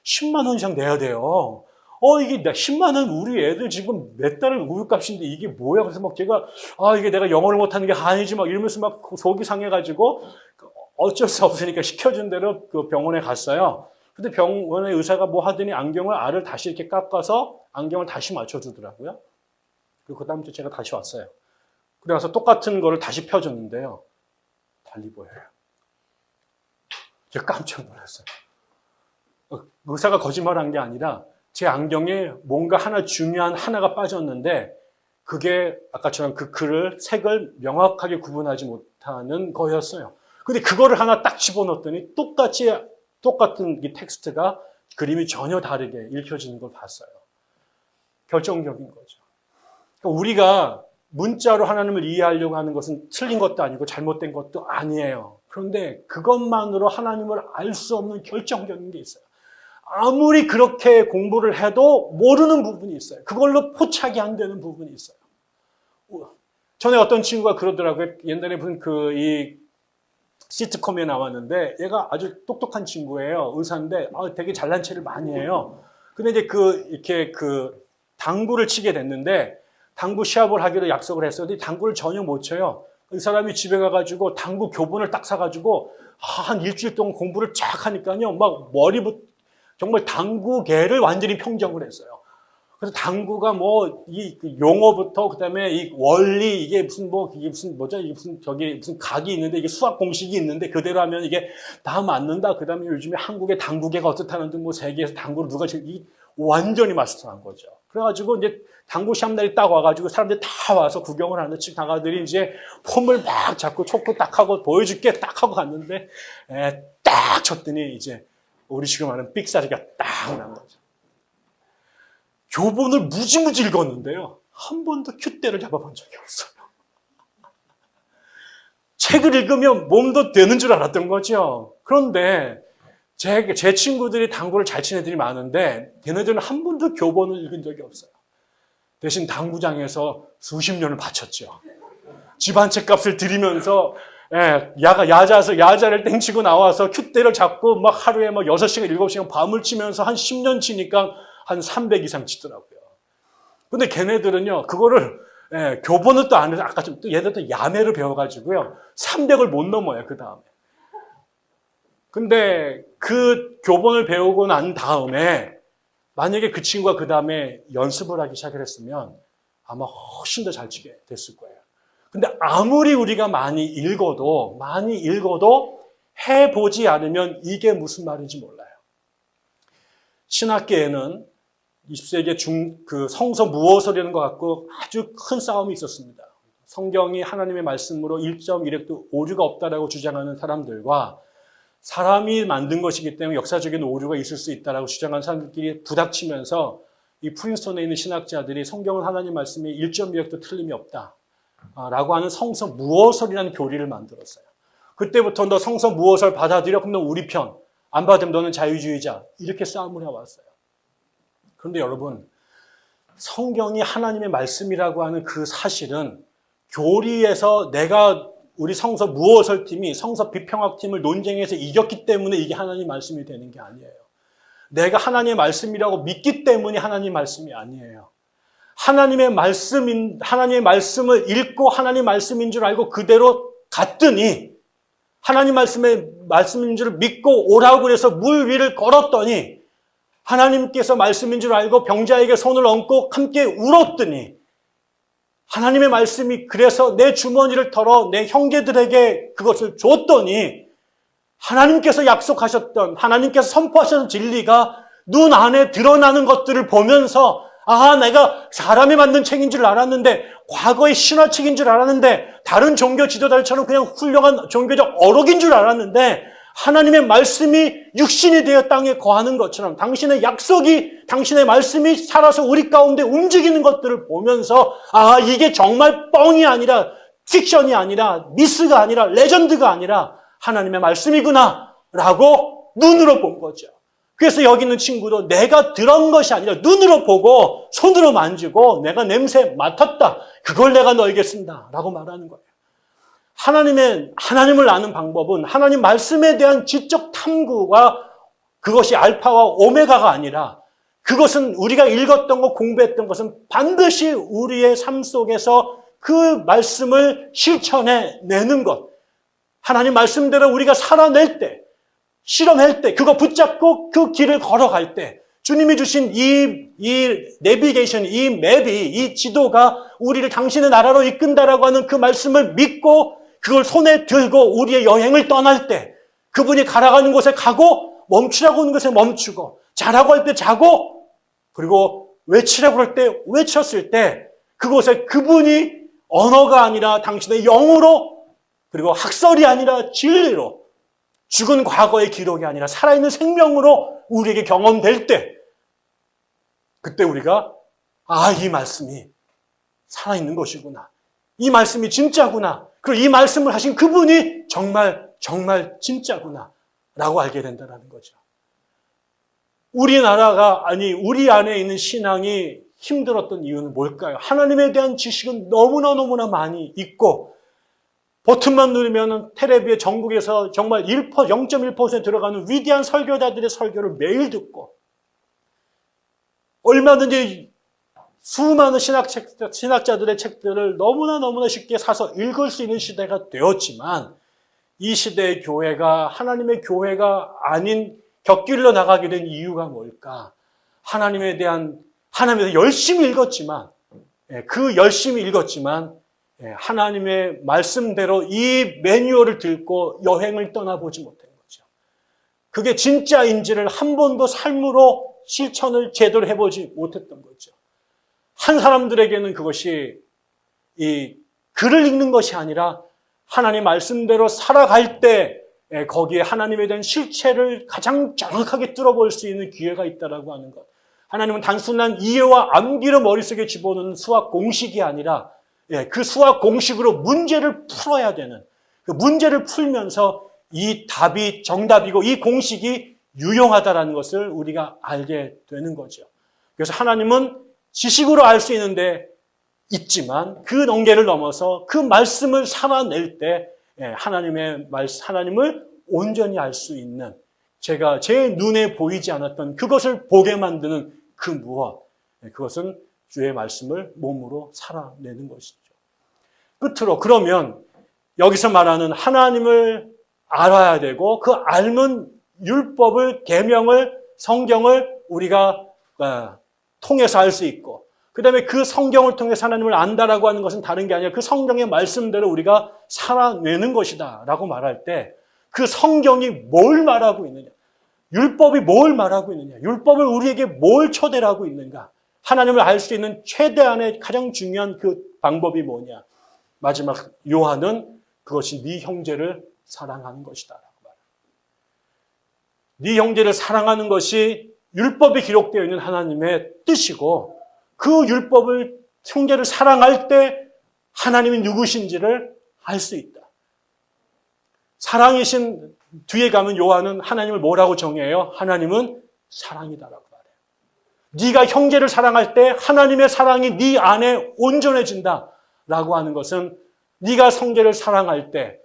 10만 원 이상 내야 돼요. 이게 10만 원 우리 애들 지금 몇 달을 우유값인데 이게 뭐야? 그래서 막 제가 이게 내가 영어를 못하는 게 아니지 막 이러면서 막 속이 상해가지고 어쩔 수 없으니까 시켜준 대로 그 병원에 갔어요. 근데 병원의 의사가 뭐 하더니 알을 다시 이렇게 깎아서 안경을 다시 맞춰주더라고요. 그리고 그 다음 주에 제가 다시 왔어요. 그래서 똑같은 거를 다시 펴줬는데요. 달리 보여요. 제가 깜짝 놀랐어요. 의사가 거짓말한 게 아니라 제 안경에 뭔가 중요한 하나가 빠졌는데 그게 아까처럼 그 색을 명확하게 구분하지 못하는 거였어요. 근데 그거를 하나 딱 집어넣었더니 똑같은 이 텍스트가 그림이 전혀 다르게 읽혀지는 걸 봤어요. 결정적인 거죠. 그러니까 우리가 문자로 하나님을 이해하려고 하는 것은 틀린 것도 아니고 잘못된 것도 아니에요. 그런데 그것만으로 하나님을 알 수 없는 결정적인 게 있어요. 아무리 그렇게 공부를 해도 모르는 부분이 있어요. 그걸로 포착이 안 되는 부분이 있어요. 전에 어떤 친구가 그러더라고요. 옛날에 무슨 이 시트콤에 나왔는데 얘가 아주 똑똑한 친구예요. 의사인데 되게 잘난 체를 많이 해요. 근데 이제 이렇게 당구를 치게 됐는데 당구 시합을 하기로 약속을 했었는데 당구를 전혀 못 쳐요. 이 사람이 집에 가가지고 당구 교본을 딱 사가지고 한 일주일 동안 공부를 쫙 하니까요. 막 머리부터 정말 당구계를 완전히 평정을 했어요. 그래서 당구가 이 용어부터 그다음에 이 원리 이게 무슨 무슨 각이 있는데 이게 수학 공식이 있는데 그대로 하면 이게 다 맞는다. 그다음에 요즘에 한국의 당구계가 어떻다는 등 세계에서 당구를 누가 완전히 마스터한 거죠. 그래가지고 이제 당구 시합 날이 딱 와가지고 사람들이 다 와서 구경을 하는 집 강아들이 이제 폼을 막 잡고 촉구 딱 하고 보여줄게 딱 하고 갔는데 딱 쳤더니 이제 우리 지금 하는 삑사리가 딱 난 거죠. 교본을 무지무지 읽었는데요. 한 번도 큐대를 잡아본 적이 없어요. 책을 읽으면 몸도 되는 줄 알았던 거죠. 그런데 제 친구들이 당구를 잘 치는 애들이 많은데 걔네들은 한 번도 교본을 읽은 적이 없어요. 대신 당구장에서 수십 년을 바쳤죠. 집 한 채 값을 들이면서 야자를 땡치고 나와서 큐대를 잡고 막 하루에 6시간, 7시간 밤을 치면서 한 10년 치니까 한 300 이상 치더라고요. 근데 걔네들은요, 그거를, 교본을 또 안 해서, 아까 또 얘네들도 야매를 배워가지고요, 300을 못 넘어요, 그 다음에. 근데 그 교본을 배우고 난 다음에, 만약에 그 친구가 그 다음에 연습을 하기 시작을 했으면 아마 훨씬 더 잘 치게 됐을 거예요. 근데 아무리 우리가 많이 읽어도 해보지 않으면 이게 무슨 말인지 몰라요. 신학계에는 20세기에 성서 무어설이라는 것 갖고 아주 큰 싸움이 있었습니다. 성경이 하나님의 말씀으로 1.1획도 오류가 없다라고 주장하는 사람들과 사람이 만든 것이기 때문에 역사적인 오류가 있을 수 있다라고 주장하는 사람들끼리 부닥치면서 이 프린스턴에 있는 신학자들이 성경은 하나님 말씀이 1.1획도 틀림이 없다라고 하는 성서 무어설이라는 교리를 만들었어요. 그때부터 너 성서 무어설 받아들여 그럼 너 우리 편, 안 받으면 너는 자유주의자 이렇게 싸움을 해왔어요. 그런데 여러분, 성경이 하나님의 말씀이라고 하는 그 사실은 교리에서 우리 성서 무어설팀이 성서 비평학팀을 논쟁해서 이겼기 때문에 이게 하나님 말씀이 되는 게 아니에요. 내가 하나님의 말씀이라고 믿기 때문에 하나님 말씀이 아니에요. 하나님의 말씀을 읽고 하나님 말씀인 줄 알고 그대로 갔더니 하나님 말씀인 줄 믿고 오라고 그래서 물 위를 걸었더니 하나님께서 말씀인 줄 알고 병자에게 손을 얹고 함께 울었더니 하나님의 말씀이 그래서 내 주머니를 털어 내 형제들에게 그것을 줬더니 하나님께서 약속하셨던 하나님께서 선포하셨던 진리가 눈 안에 드러나는 것들을 보면서 내가 사람이 만든 책인 줄 알았는데 과거의 신화책인 줄 알았는데 다른 종교 지도자들처럼 그냥 훌륭한 종교적 어록인 줄 알았는데 하나님의 말씀이 육신이 되어 땅에 거하는 것처럼 당신의 약속이 당신의 말씀이 살아서 우리 가운데 움직이는 것들을 보면서 이게 정말 뻥이 아니라 픽션이 아니라 미스가 아니라 레전드가 아니라 하나님의 말씀이구나 라고 눈으로 본 거죠. 그래서 여기 있는 친구도 내가 들은 것이 아니라 눈으로 보고 손으로 만지고 내가 냄새 맡았다. 그걸 내가 너에게 쓴다 라고 말하는 거예요. 하나님을 아는 방법은 하나님 말씀에 대한 지적 탐구가 그것이 알파와 오메가가 아니라 그것은 우리가 읽었던 것, 공부했던 것은 반드시 우리의 삶 속에서 그 말씀을 실천해 내는 것. 하나님 말씀대로 우리가 살아낼 때, 실험할 때, 그거 붙잡고 그 길을 걸어갈 때 주님이 주신 이 내비게이션, 이 맵이, 이 지도가 우리를 당신의 나라로 이끈다라고 하는 그 말씀을 믿고 그걸 손에 들고 우리의 여행을 떠날 때 그분이 가라가는 곳에 가고 멈추라고 하는 곳에 멈추고 자라고 할 때 자고 그리고 외치라고 할 때 외쳤을 때 그곳에 그분이 언어가 아니라 당신의 영으로, 그리고 학설이 아니라 진리로, 죽은 과거의 기록이 아니라 살아있는 생명으로 우리에게 경험될 때, 그때 우리가 이 말씀이 살아있는 것이구나. 이 말씀이 진짜구나. 그리고 이 말씀을 하신 그분이 정말 진짜구나 라고 알게 된다는 거죠. 우리나라가, 우리 안에 있는 신앙이 힘들었던 이유는 뭘까요? 하나님에 대한 지식은 너무나 많이 있고, 버튼만 누르면 텔레비에 전국에서 정말 0.1% 들어가는 위대한 설교자들의 설교를 매일 듣고, 얼마든지 수많은 신학자들의 책들을 너무나 쉽게 사서 읽을 수 있는 시대가 되었지만, 이 시대의 교회가 하나님의 교회가 아닌 곁길로 나가게 된 이유가 뭘까? 하나님에서 열심히 읽었지만, 하나님의 말씀대로 이 매뉴얼을 듣고 여행을 떠나보지 못한 거죠. 그게 진짜인지를 한 번도 삶으로 실천을 제대로 해보지 못했던 거죠. 한 사람들에게는 그것이 이 글을 읽는 것이 아니라 하나님 말씀대로 살아갈 때 거기에 하나님에 대한 실체를 가장 정확하게 뚫어볼 수 있는 기회가 있다라고 하는 것. 하나님은 단순한 이해와 암기를 머릿속에 집어넣는 수학 공식이 아니라 그 수학 공식으로 문제를 풀어야 되는, 그 문제를 풀면서 이 답이 정답이고 이 공식이 유용하다라는 것을 우리가 알게 되는 거죠. 그래서 하나님은 지식으로 알 수 있지만 그 경계를 넘어서 그 말씀을 살아낼 때 하나님을 온전히 알 수 있는, 제가 제 눈에 보이지 않았던 그것을 보게 만드는 그 무엇, 그것은 주의 말씀을 몸으로 살아내는 것이죠. 끝으로 그러면 여기서 말하는 하나님을 알아야 되고, 그 알면 율법을, 계명을, 성경을 우리가 통해서 알 수 있고, 그 다음에 그 성경을 통해서 하나님을 안다라고 하는 것은 다른 게 아니라 그 성경의 말씀대로 우리가 살아내는 것이다 라고 말할 때, 그 성경이 뭘 말하고 있느냐, 율법이 뭘 말하고 있느냐, 율법을 우리에게 뭘 초대를 하고 있는가, 하나님을 알 수 있는 최대한의 가장 중요한 그 방법이 뭐냐. 마지막 요한은 그것이 네 형제를 사랑하는 것이다 라고 말합니다. 네 형제를 사랑하는 것이 율법에 기록되어 있는 하나님의 뜻이고, 그 율법을, 형제를 사랑할 때 하나님이 누구신지를 알 수 있다. 사랑이신, 뒤에 가면 요한은 하나님을 뭐라고 정해요? 하나님은 사랑이다라고 말해요. 네가 형제를 사랑할 때 하나님의 사랑이 네 안에 온전해진다라고 하는 것은, 네가 형제를 사랑할 때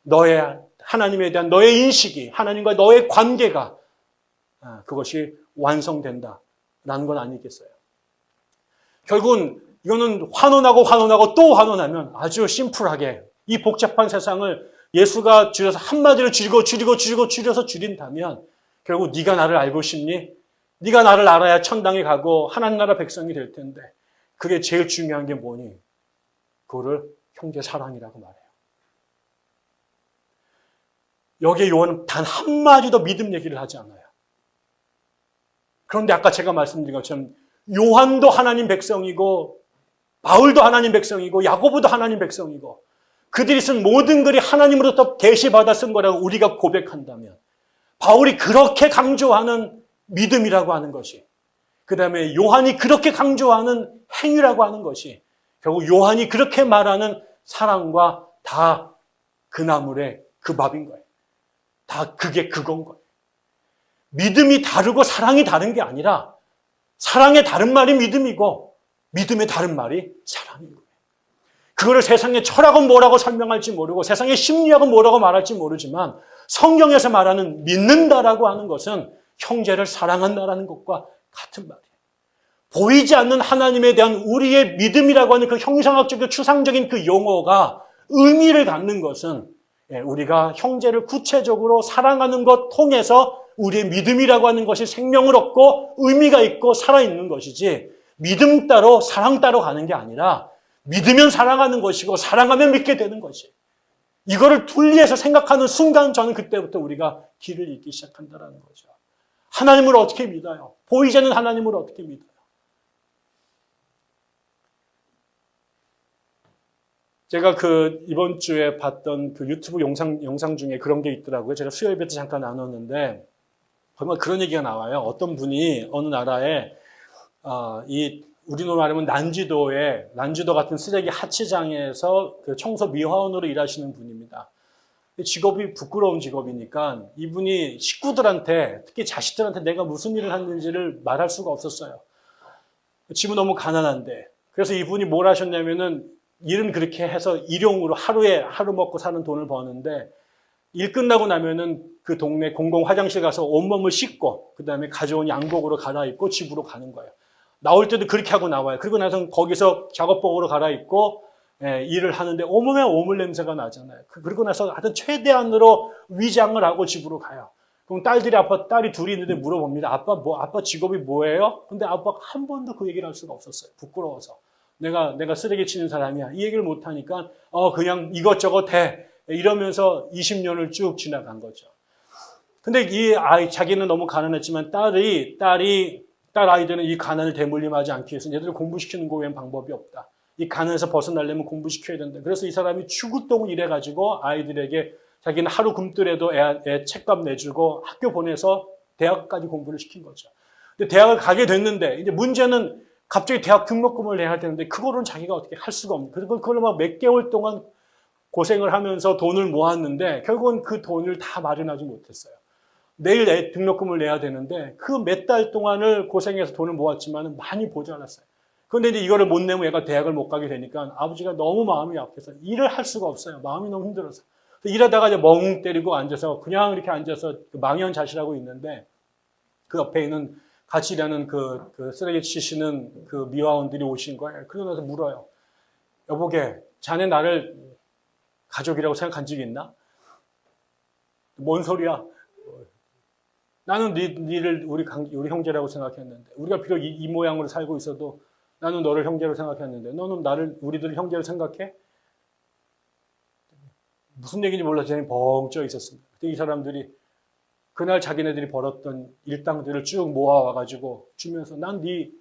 너의 하나님에 대한 너의 인식이, 하나님과 너의 관계가 그것이 완성된다라는 건 아니겠어요? 결국은 이거는 환원하고 또 환원하면 아주 심플하게 이 복잡한 세상을 예수가 줄여서 한마디로 줄여서 줄인다면, 결국 네가 나를 알고 싶니? 네가 나를 알아야 천당에 가고 하나님 나라 백성이 될 텐데, 그게 제일 중요한 게 뭐니? 그거를 형제 사랑이라고 말해요. 여기에 요한은 단 한마디도 믿음 얘기를 하지 않아요. 그런데 아까 제가 말씀드린 것처럼 요한도 하나님 백성이고, 바울도 하나님 백성이고, 야고보도 하나님 백성이고, 그들이 쓴 모든 글이 하나님으로부터 계시받아 쓴 거라고 우리가 고백한다면, 바울이 그렇게 강조하는 믿음이라고 하는 것이, 그 다음에 요한이 그렇게 강조하는 행위라고 하는 것이, 결국 요한이 그렇게 말하는 사랑과 다 그 나물의 그 밥인 거예요. 다 그게 그건 거예요. 믿음이 다르고 사랑이 다른 게 아니라, 사랑의 다른 말이 믿음이고 믿음의 다른 말이 사랑인 거예요. 그거를 세상의 철학은 뭐라고 설명할지 모르고, 세상의 심리학은 뭐라고 말할지 모르지만, 성경에서 말하는 믿는다라고 하는 것은 형제를 사랑한다라는 것과 같은 말이에요. 보이지 않는 하나님에 대한 우리의 믿음이라고 하는 그 형상학적이고 추상적인 그 용어가 의미를 갖는 것은, 우리가 형제를 구체적으로 사랑하는 것 통해서 우리의 믿음이라고 하는 것이 생명을 얻고 의미가 있고 살아있는 것이지, 믿음 따로 사랑 따로 가는 게 아니라 믿으면 사랑하는 것이고 사랑하면 믿게 되는 것이, 이거를 분리해서 생각하는 순간 저는 그때부터 우리가 길을 잃기 시작한다는 거죠. 하나님을 어떻게 믿어요? 보이지 않는 하나님을 어떻게 믿어요? 제가 이번 주에 봤던 그 유튜브 영상 중에 그런 게 있더라고요. 제가 수요 예배 때 잠깐 나눴는데, 정말 그런 얘기가 나와요. 어떤 분이 어느 나라에, 우리로 말하면 난지도 같은 쓰레기 하치장에서 그 청소 미화원으로 일하시는 분입니다. 직업이 부끄러운 직업이니까 이분이 식구들한테, 특히 자식들한테 내가 무슨 일을 했는지를 말할 수가 없었어요. 집은 너무 가난한데. 그래서 이분이 뭘 하셨냐면은 일은 그렇게 해서 일용으로 하루 먹고 사는 돈을 버는데 일 끝나고 나면은 그 동네 공공 화장실 가서 온몸을 씻고 그 다음에 가져온 양복으로 갈아입고 집으로 가는 거예요. 나올 때도 그렇게 하고 나와요. 그리고 나서 거기서 작업복으로 갈아입고 일을 하는데 온몸에 오물 냄새가 나잖아요. 그리고 나서 하여튼 최대한으로 위장을 하고 집으로 가요. 그럼 딸이 둘이 있는데 물어봅니다. 아빠 직업이 뭐예요? 근데 아빠가 한 번도 그 얘기를 할 수가 없었어요. 부끄러워서. 내가 쓰레기 치는 사람이야. 이 얘기를 못 하니까, 그냥 이것저것 해. 이러면서 20년을 쭉 지나간 거죠. 근데 자기는 너무 가난했지만 딸 아이들은 이 가난을 대물림하지 않기 위해서 얘들을 공부시키는 거 외엔 방법이 없다. 이 가난에서 벗어나려면 공부시켜야 된다. 그래서 이 사람이 추구동을 일해가지고 아이들에게 자기는 하루 굶더라도 애 책값 내주고 학교 보내서 대학까지 공부를 시킨 거죠. 근데 대학을 가게 됐는데 이제 문제는 갑자기 대학 등록금을 내야 되는데 그거는 자기가 어떻게 할 수가 없는. 그리고 그걸 막 몇 개월 동안 고생을 하면서 돈을 모았는데 결국은 그 돈을 다 마련하지 못했어요. 내일 등록금을 내야 되는데 그 몇 달 동안을 고생해서 돈을 모았지만 많이 모자랐어요. 그런데 이제 이거를 못 내면 얘가 대학을 못 가게 되니까 아버지가 너무 마음이 약해서 일을 할 수가 없어요. 마음이 너무 힘들어서. 일하다가 이제 멍 때리고 앉아서 그냥 이렇게 앉아서 망연자실하고 있는데 그 옆에 있는 같이 일하는 그 쓰레기 치시는 그 미화원들이 오신 거예요. 그러고 나서 물어요. 여보게, 자네 나를 가족이라고 생각한 적이 있나? 뭔 소리야? 나는 니를 우리 형제라고 생각했는데 우리가 비록 이 모양으로 살고 있어도 나는 너를 형제로 생각했는데 너는 우리들을 형제로 생각해? 무슨 얘기인지 몰라 쟤는 벙 쪄 있었습니다. 그때 이 사람들이 그날 자기네들이 벌었던 일당들을 쭉 모아와가지고 주면서 난 네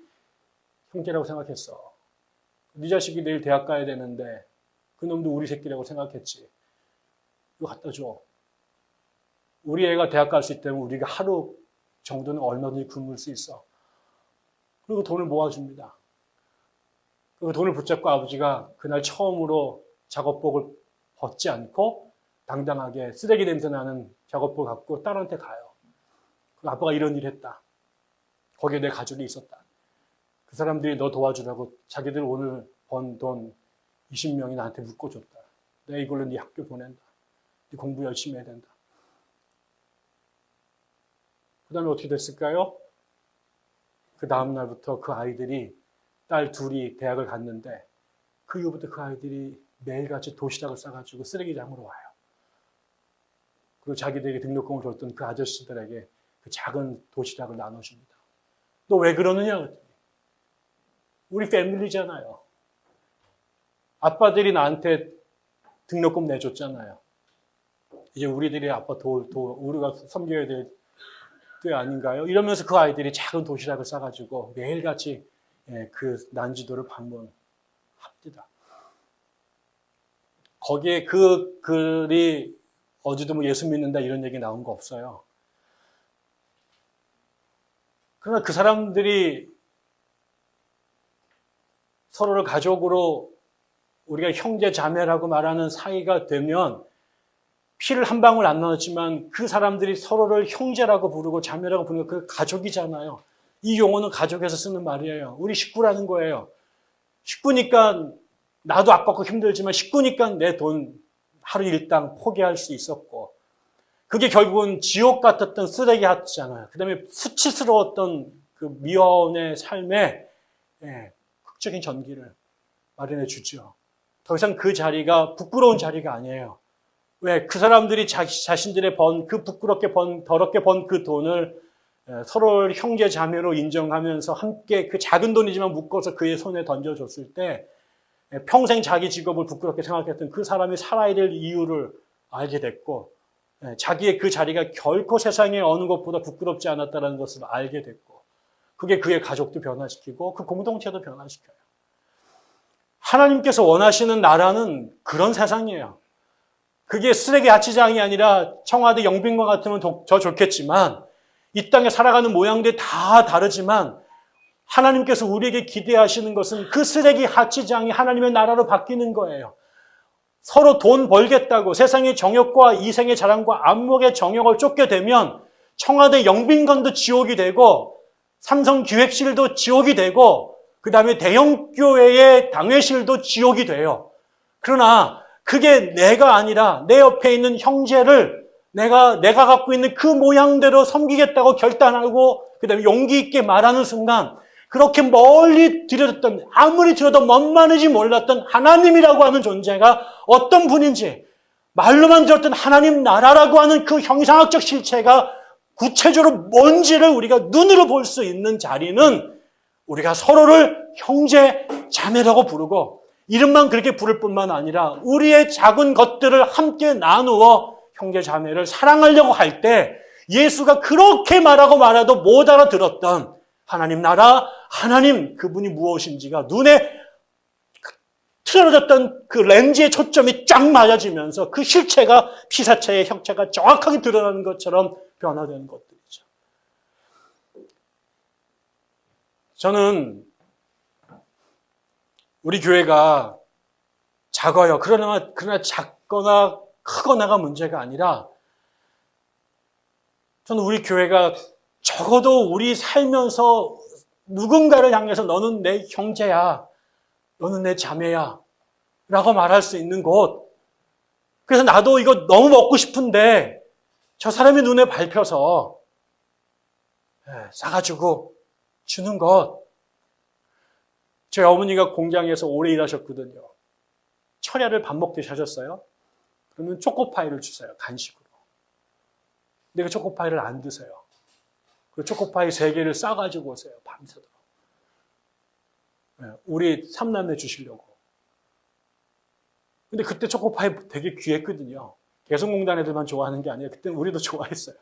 형제라고 생각했어. 네 자식이 내일 대학 가야 되는데 그 놈도 우리 새끼라고 생각했지. 이거 갖다 줘. 우리 애가 대학 갈 수 있다면 우리가 하루 정도는 얼마든지 굶을 수 있어. 그리고 돈을 모아줍니다. 그 돈을 붙잡고 아버지가 그날 처음으로 작업복을 벗지 않고 당당하게 쓰레기 냄새 나는 작업복 갖고 딸한테 가요. 아빠가 이런 일 했다. 거기에 내 가족이 있었다. 그 사람들이 너 도와주라고 자기들 오늘 번 돈 20명이 나한테 묶어줬다. 내가 이걸로 네 학교 보낸다. 네 공부 열심히 해야 된다. 그 다음에 어떻게 됐을까요? 그 다음 날부터 그 아이들이 딸 둘이 대학을 갔는데 그 이후부터 그 아이들이 매일같이 도시락을 싸가지고 쓰레기장으로 와요. 그리고 자기들에게 등록금을 줬던 그 아저씨들에게 그 작은 도시락을 나눠줍니다. 너 왜 그러느냐? 우리 패밀리잖아요. 아빠들이 나한테 등록금 내줬잖아요. 이제 우리들이 아빠 우리가 섬겨야 될 때 아닌가요? 이러면서 그 아이들이 작은 도시락을 싸가지고 매일같이 그 난지도를 방문합니다. 거기에 그 글이 어디도 뭐 예수 믿는다 이런 얘기 나온 거 없어요. 그러나 그 사람들이 서로를 가족으로 우리가 형제 자매라고 말하는 사이가 되면 피를 한 방울 안 나눴지만 그 사람들이 서로를 형제라고 부르고 자매라고 부르는 그 가족이잖아요. 이 용어는 가족에서 쓰는 말이에요. 우리 식구라는 거예요. 식구니까 나도 아팠고 힘들지만 식구니까 내 돈 하루 일당 포기할 수 있었고 그게 결국은 지옥 같았던 쓰레기 하트잖아요. 그 다음에 수치스러웠던 그 미화원의 삶에 극적인 전기를 마련해 주죠. 더 이상 그 자리가 부끄러운 자리가 아니에요. 왜? 그 사람들이 자신들의 더럽게 번 그 돈을 서로를 형제 자매로 인정하면서 함께 그 작은 돈이지만 묶어서 그의 손에 던져줬을 때 평생 자기 직업을 부끄럽게 생각했던 그 사람이 살아야 될 이유를 알게 됐고 자기의 그 자리가 결코 세상에 어느 것보다 부끄럽지 않았다는 것을 알게 됐고 그게 그의 가족도 변화시키고 그 공동체도 변화시켜요. 하나님께서 원하시는 나라는 그런 세상이에요. 그게 쓰레기 야치장이 아니라 청와대 영빈관 같으면 더 좋겠지만 이 땅에 살아가는 모양들이 다 다르지만 하나님께서 우리에게 기대하시는 것은 그 쓰레기 하치장이 하나님의 나라로 바뀌는 거예요. 서로 돈 벌겠다고 세상의 정욕과 이생의 자랑과 안목의 정욕을 쫓게 되면 청와대 영빈관도 지옥이 되고 삼성기획실도 지옥이 되고 그 다음에 대형교회의 당회실도 지옥이 돼요. 그러나 그게 내가 아니라 내 옆에 있는 형제를 내가 갖고 있는 그 모양대로 섬기겠다고 결단하고 그 다음에 용기 있게 말하는 순간 그렇게 멀리 들여졌던 아무리 들어도 만만하지 몰랐던 하나님이라고 하는 존재가 어떤 분인지 말로만 들었던 하나님 나라라고 하는 그 형상학적 실체가 구체적으로 뭔지를 우리가 눈으로 볼 수 있는 자리는 우리가 서로를 형제, 자매라고 부르고 이름만 그렇게 부를 뿐만 아니라 우리의 작은 것들을 함께 나누어 형제, 자매를 사랑하려고 할 때 예수가 그렇게 말해도 못 알아들었던 하나님 나라, 하나님 그분이 무엇인지가 눈에 틀어졌던 그 렌즈의 초점이 쫙 맞아지면서 그 실체가 피사체의 형체가 정확하게 드러나는 것처럼 변화되는 것들이죠. 저는 우리 교회가 작아요. 그러나 작거나 크거나가 문제가 아니라 저는 우리 교회가 적어도 우리 살면서 누군가를 향해서 너는 내 형제야, 너는 내 자매야 라고 말할 수 있는 곳. 그래서 나도 이거 너무 먹고 싶은데 저 사람의 눈에 밟혀서 싸가지고 주는 것. 저희 어머니가 공장에서 오래 일하셨거든요. 철야를 밥 먹듯이 하셨어요. 그러면 초코파이를 주세요. 간식으로. 근데 그 초코파이를 안 드세요. 그 초코파이 3개를 싸가지고 오세요. 밤새도록. 우리 3남매 주시려고. 근데 그때 초코파이 되게 귀했거든요. 개성공단 애들만 좋아하는 게 아니에요. 그때는 우리도 좋아했어요.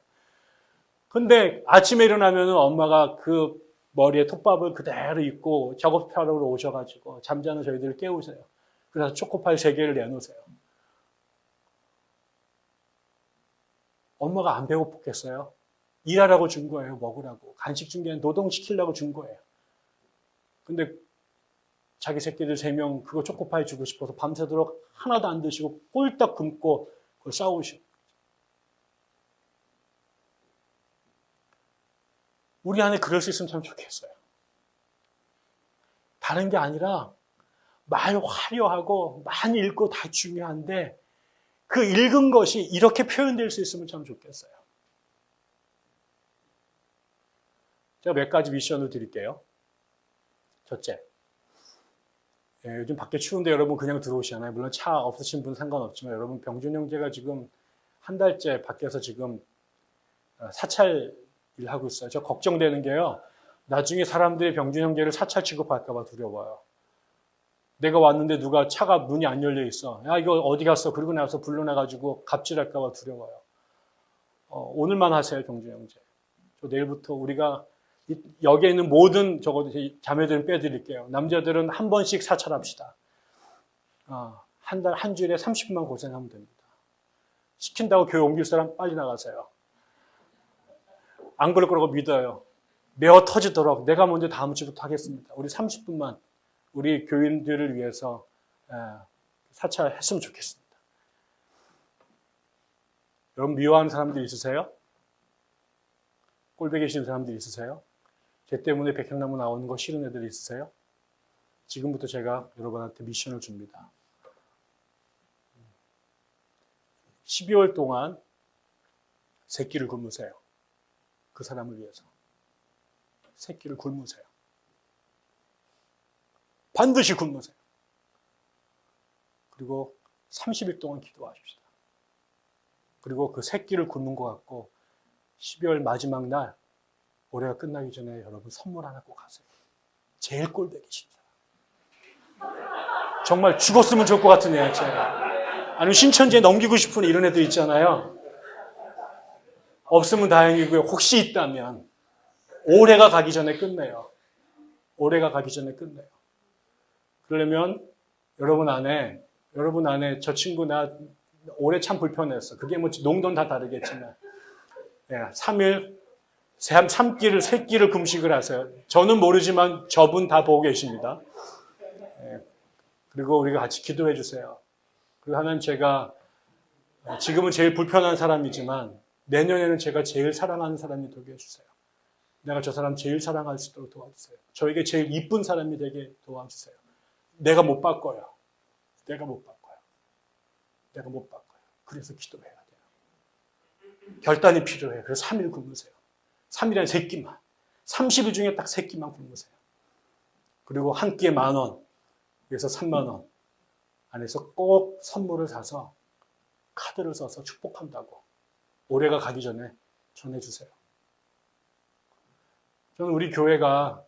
근데 아침에 일어나면 엄마가 그 머리에 톱밥을 그대로 입고 작업하러 오셔가지고 잠자는 저희들을 깨우세요. 그래서 초코파이 3개를 내놓으세요. 엄마가 안 배고팠겠어요? 일하라고 준 거예요. 먹으라고. 간식 준 게 아니라 노동시키려고 준 거예요. 근데 자기 새끼들 3명 그거 초코파이 주고 싶어서 밤새도록 하나도 안 드시고 꼴딱 굶고 그걸 싸우시고. 우리 안에 그럴 수 있으면 참 좋겠어요. 다른 게 아니라 말 화려하고 많이 읽고 다 중요한데 그 읽은 것이 이렇게 표현될 수 있으면 참 좋겠어요. 제가 몇 가지 미션을 드릴게요. 첫째, 요즘 밖에 추운데 여러분 그냥 들어오시잖아요. 물론 차 없으신 분은 상관없지만 여러분 병준 형제가 지금 한 달째 밖에서 지금 사찰 일하고 있어요. 저 걱정되는 게요. 나중에 사람들이 병준 형제를 사찰 취급할까 봐 두려워요. 내가 왔는데 누가 차가 문이 안 열려 있어. 야, 이거 어디 갔어? 그러고 나서 불러내가지고 갑질할까 봐 두려워요. 오늘만 하세요, 병준 형제. 저 내일부터 우리가 여기에 있는 모든 적어도 자매들은 빼드릴게요. 남자들은 한 번씩 사찰합시다. 한 주일에 30분만 고생하면 됩니다. 시킨다고 교회 옮길 사람 빨리 나가세요. 안 그럴 거라고 믿어요. 메어 터지도록 내가 먼저 다음 주부터 하겠습니다. 우리 30분만 우리 교인들을 위해서 사찰했으면 좋겠습니다. 여러분 미워하는 사람들 있으세요? 꼴보기 싫은 사람들 있으세요? 쟤 때문에 백향나무 나오는 거 싫은 애들 있으세요? 지금부터 제가 여러분한테 미션을 줍니다. 12월 동안 새끼를 굶으세요. 그 사람을 위해서. 새끼를 굶으세요. 반드시 굶으세요. 그리고 30일 동안 기도하십시다. 그리고 그 새끼를 굶는 것 같고 12월 마지막 날 올해가 끝나기 전에 여러분 선물 하나 꼭 하세요. 제일 꼴보기 싫은 사람. 정말 죽었으면 좋을 것 같은 애. 아니면 신천지에 넘기고 싶은 이런 애들 있잖아요. 없으면 다행이고요. 혹시 있다면 올해가 가기 전에 끝내요. 올해가 가기 전에 끝내요. 그러려면 여러분 안에 저 친구 나 올해 참 불편했어. 그게 뭐 농도는 다 다르겠지만 3일 3끼를 3끼를 금식을 하세요. 저는 모르지만 저분 다 보고 계십니다. 그리고 우리가 같이 기도해 주세요. 그리고 하면 제가 지금은 제일 불편한 사람이지만 내년에는 제가 제일 사랑하는 사람이 되게 해주세요. 내가 저 사람 제일 사랑할 수 있도록 도와주세요. 저에게 제일 이쁜 사람이 되게 도와주세요. 내가 못 바꿔요. 내가 못 바꿔요. 그래서 기도해야 돼요. 결단이 필요해요. 그래서 3일 굶으세요. 3일에 3끼만. 30일 중에 딱 3끼만 굶으세요. 그리고 한 끼에 10,000원. 그래서 30,000원 안에서 꼭 선물을 사서 카드를 써서 축복한다고 올해가 가기 전에 전해주세요. 저는 우리 교회가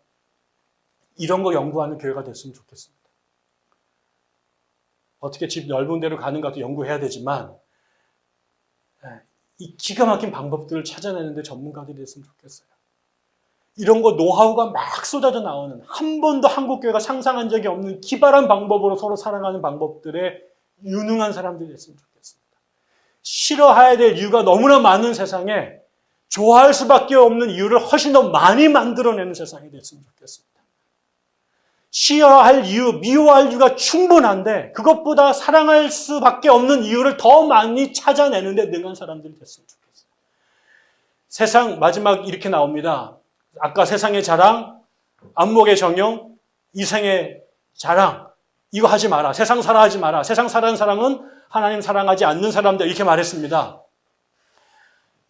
이런 거 연구하는 교회가 됐으면 좋겠습니다. 어떻게 집 넓은 데로 가는가도 연구해야 되지만 이 기가 막힌 방법들을 찾아내는데 전문가들이 됐으면 좋겠어요. 이런 거 노하우가 막 쏟아져 나오는 한 번도 한국 교회가 상상한 적이 없는 기발한 방법으로 서로 사랑하는 방법들에 유능한 사람들이 됐으면 좋겠습니다. 싫어해야 될 이유가 너무나 많은 세상에 좋아할 수밖에 없는 이유를 훨씬 더 많이 만들어내는 세상이 됐으면 좋겠습니다. 싫어할 이유, 미워할 이유가 충분한데 그것보다 사랑할 수밖에 없는 이유를 더 많이 찾아내는데 능한 사람들이 됐으면 좋겠어요. 세상 마지막 이렇게 나옵니다. 아까 세상의 자랑, 안목의 정욕, 이생의 자랑 이거 하지 마라. 세상 사랑하지 마라. 세상 사랑하는 사랑은 하나님 사랑하지 않는 사람들 이렇게 말했습니다.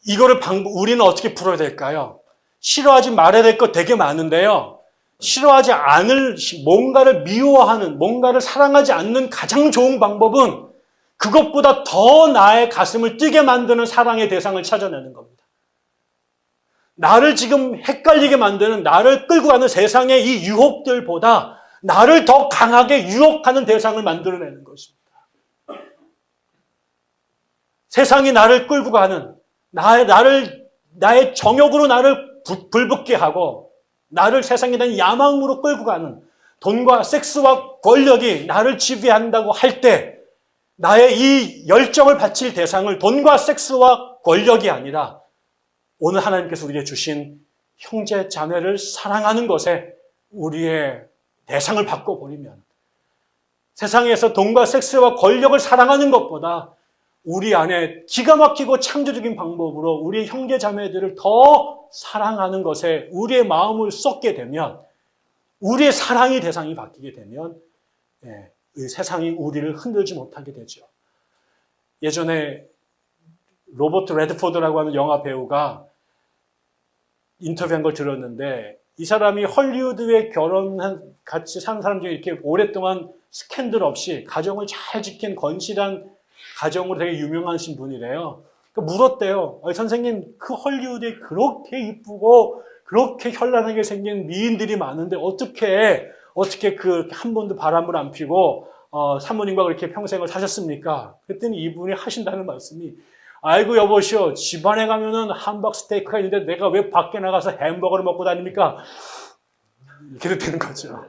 이거를 우리는 어떻게 풀어야 될까요? 싫어하지 말아야 될 것 되게 많은데요. 싫어하지 않을 뭔가를 미워하는 뭔가를 사랑하지 않는 가장 좋은 방법은 그것보다 더 나의 가슴을 뛰게 만드는 사랑의 대상을 찾아내는 겁니다. 나를 지금 헷갈리게 만드는 나를 끌고 가는 세상의 이 유혹들보다 나를 더 강하게 유혹하는 대상을 만들어내는 것입니다. 세상이 나를 끌고 가는 나의 정욕으로 나를 불붙게 하고 나를 세상에 대한 야망으로 끌고 가는 돈과 섹스와 권력이 나를 지배한다고 할 때 나의 이 열정을 바칠 대상을 돈과 섹스와 권력이 아니라 오늘 하나님께서 우리에게 주신 형제 자매를 사랑하는 것에 우리의 대상을 바꿔버리면 세상에서 돈과 섹스와 권력을 사랑하는 것보다 우리 안에 기가 막히고 창조적인 방법으로 우리 형제 자매들을 더 사랑하는 것에 우리의 마음을 쏟게 되면 우리의 사랑의 대상이 바뀌게 되면 이 세상이 우리를 흔들지 못하게 되죠. 예전에 로버트 레드포드라고 하는 영화 배우가 인터뷰한 걸 들었는데 이 사람이 헐리우드에 같이 사는 사람 중에 이렇게 오랫동안 스캔들 없이 가정을 잘 지킨 건실한 가정으로 되게 유명하신 분이래요. 물었대요. 선생님, 그 헐리우드에 그렇게 이쁘고 그렇게 현란하게 생긴 미인들이 많은데 어떻게 그 한 번도 바람을 안 피고 사모님과 그렇게 평생을 사셨습니까? 그랬더니 이분이 하신다는 말씀이 아이고 여보시오, 집안에 가면은 함박 스테이크가 있는데 내가 왜 밖에 나가서 햄버거를 먹고 다닙니까? 이렇게 되는 거죠.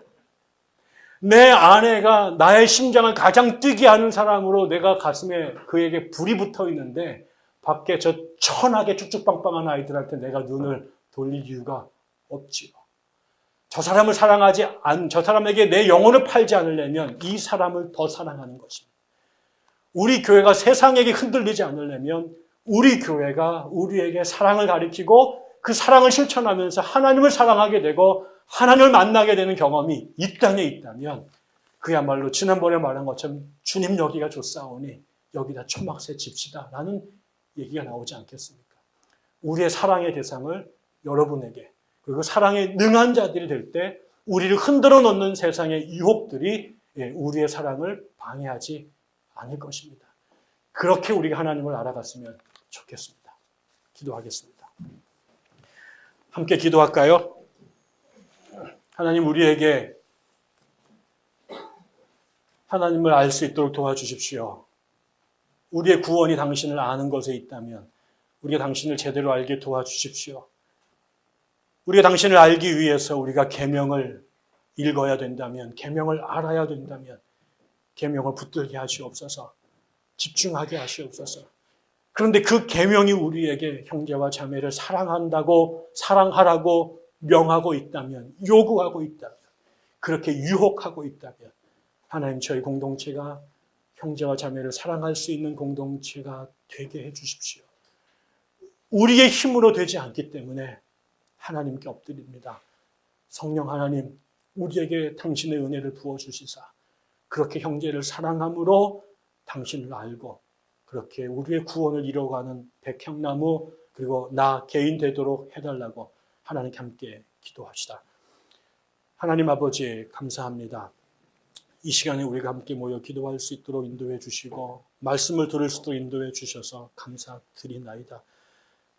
내 아내가 나의 심장을 가장 뛰게 하는 사람으로 내가 가슴에 그에게 불이 붙어 있는데 밖에 저 천하게 쭉쭉빵빵한 아이들한테 내가 눈을 돌릴 이유가 없지요. 저 사람에게 내 영혼을 팔지 않으려면 이 사람을 더 사랑하는 것입니다. 우리 교회가 세상에게 흔들리지 않으려면 우리 교회가 우리에게 사랑을 가르치고 그 사랑을 실천하면서 하나님을 사랑하게 되고 하나님을 만나게 되는 경험이 이 땅에 있다면 그야말로 지난번에 말한 것처럼 주님 여기가 좋사오니 여기다 초막새 집시다 라는 얘기가 나오지 않겠습니까? 우리의 사랑의 대상을 여러분에게 그리고 사랑에 능한 자들이 될 때 우리를 흔들어 놓는 세상의 유혹들이 우리의 사랑을 방해하지 않을 것입니다. 그렇게 우리가 하나님을 알아갔으면 좋겠습니다. 기도하겠습니다. 함께 기도할까요? 하나님 우리에게 하나님을 알 수 있도록 도와주십시오. 우리의 구원이 당신을 아는 것에 있다면 우리가 당신을 제대로 알게 도와주십시오. 우리가 당신을 알기 위해서 우리가 계명을 읽어야 된다면 계명을 알아야 된다면 계명을 붙들게 하시옵소서. 집중하게 하시옵소서. 그런데 그 계명이 우리에게 형제와 자매를 사랑하라고 명하고 있다면, 요구하고 있다면, 그렇게 유혹하고 있다면 하나님 저희 공동체가 형제와 자매를 사랑할 수 있는 공동체가 되게 해주십시오. 우리의 힘으로 되지 않기 때문에 하나님께 엎드립니다. 성령 하나님, 우리에게 당신의 은혜를 부어주시사 그렇게 형제를 사랑함으로 당신을 알고 그렇게 우리의 구원을 이뤄가는 백향나무 그리고 나 개인 되도록 해달라고 하나님께 함께 기도합시다. 하나님 아버지 감사합니다. 이 시간에 우리가 함께 모여 기도할 수 있도록 인도해 주시고 말씀을 들을 수도 인도해 주셔서 감사드리나이다.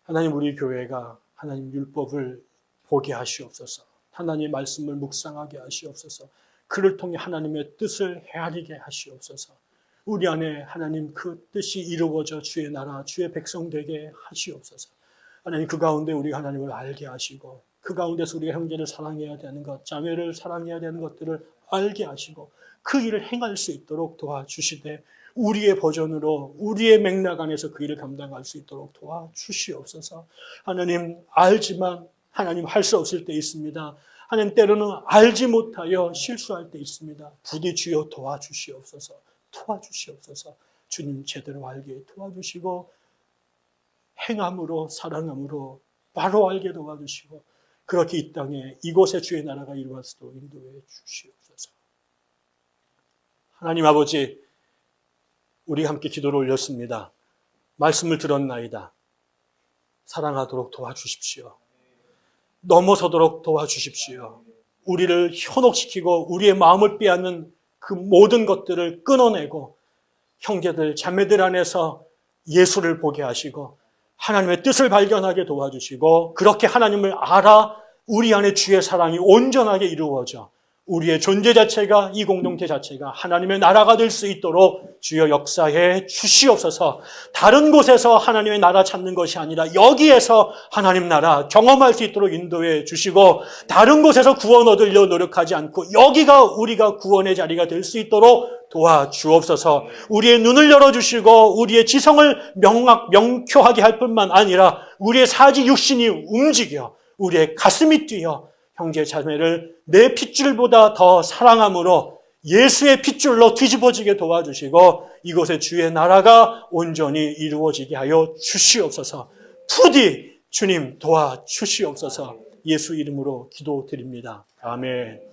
하나님 우리 교회가 하나님 율법을 보게 하시옵소서. 하나님의 말씀을 묵상하게 하시옵소서. 그를 통해 하나님의 뜻을 헤아리게 하시옵소서. 우리 안에 하나님 그 뜻이 이루어져 주의 나라, 주의 백성 되게 하시옵소서. 하나님 그 가운데 우리 하나님을 알게 하시고 그 가운데서 우리가 형제를 사랑해야 되는 것, 자매를 사랑해야 되는 것들을 알게 하시고 그 일을 행할 수 있도록 도와주시되 우리의 버전으로 우리의 맥락 안에서 그 일을 감당할 수 있도록 도와주시옵소서. 하나님 알지만 하나님 할 수 없을 때 있습니다. 하나님 때로는 알지 못하여 실수할 때 있습니다. 부디 주여 도와주시옵소서. 도와주시옵소서. 주님 제대로 알게 도와주시고 행함으로 사랑함으로 바로 알게 도와주시고 그렇게 이 땅에 이곳에 주의 나라가 이루어지도록 인도해 주시옵소서. 하나님 아버지 우리 함께 기도를 올렸습니다. 말씀을 들었나이다. 사랑하도록 도와주십시오. 넘어서도록 도와주십시오. 우리를 현혹시키고 우리의 마음을 빼앗는 그 모든 것들을 끊어내고 형제들, 자매들 안에서 예수를 보게 하시고 하나님의 뜻을 발견하게 도와주시고 그렇게 하나님을 알아 우리 안에 주의 사랑이 온전하게 이루어져 우리의 존재 자체가 이 공동체 자체가 하나님의 나라가 될 수 있도록 주여 역사해 주시옵소서. 다른 곳에서 하나님의 나라 찾는 것이 아니라 여기에서 하나님 나라 경험할 수 있도록 인도해 주시고 다른 곳에서 구원 얻으려 노력하지 않고 여기가 우리가 구원의 자리가 될 수 있도록 도와주옵소서. 우리의 눈을 열어주시고 우리의 지성을 명쾌하게 할 뿐만 아니라 우리의 사지 육신이 움직여 우리의 가슴이 뛰어 형제 자매를 내 핏줄보다 더 사랑함으로 예수의 핏줄로 뒤집어지게 도와주시고 이곳에 주의 나라가 온전히 이루어지게 하여 주시옵소서. 부디 주님 도와주시옵소서. 예수 이름으로 기도드립니다. 아멘.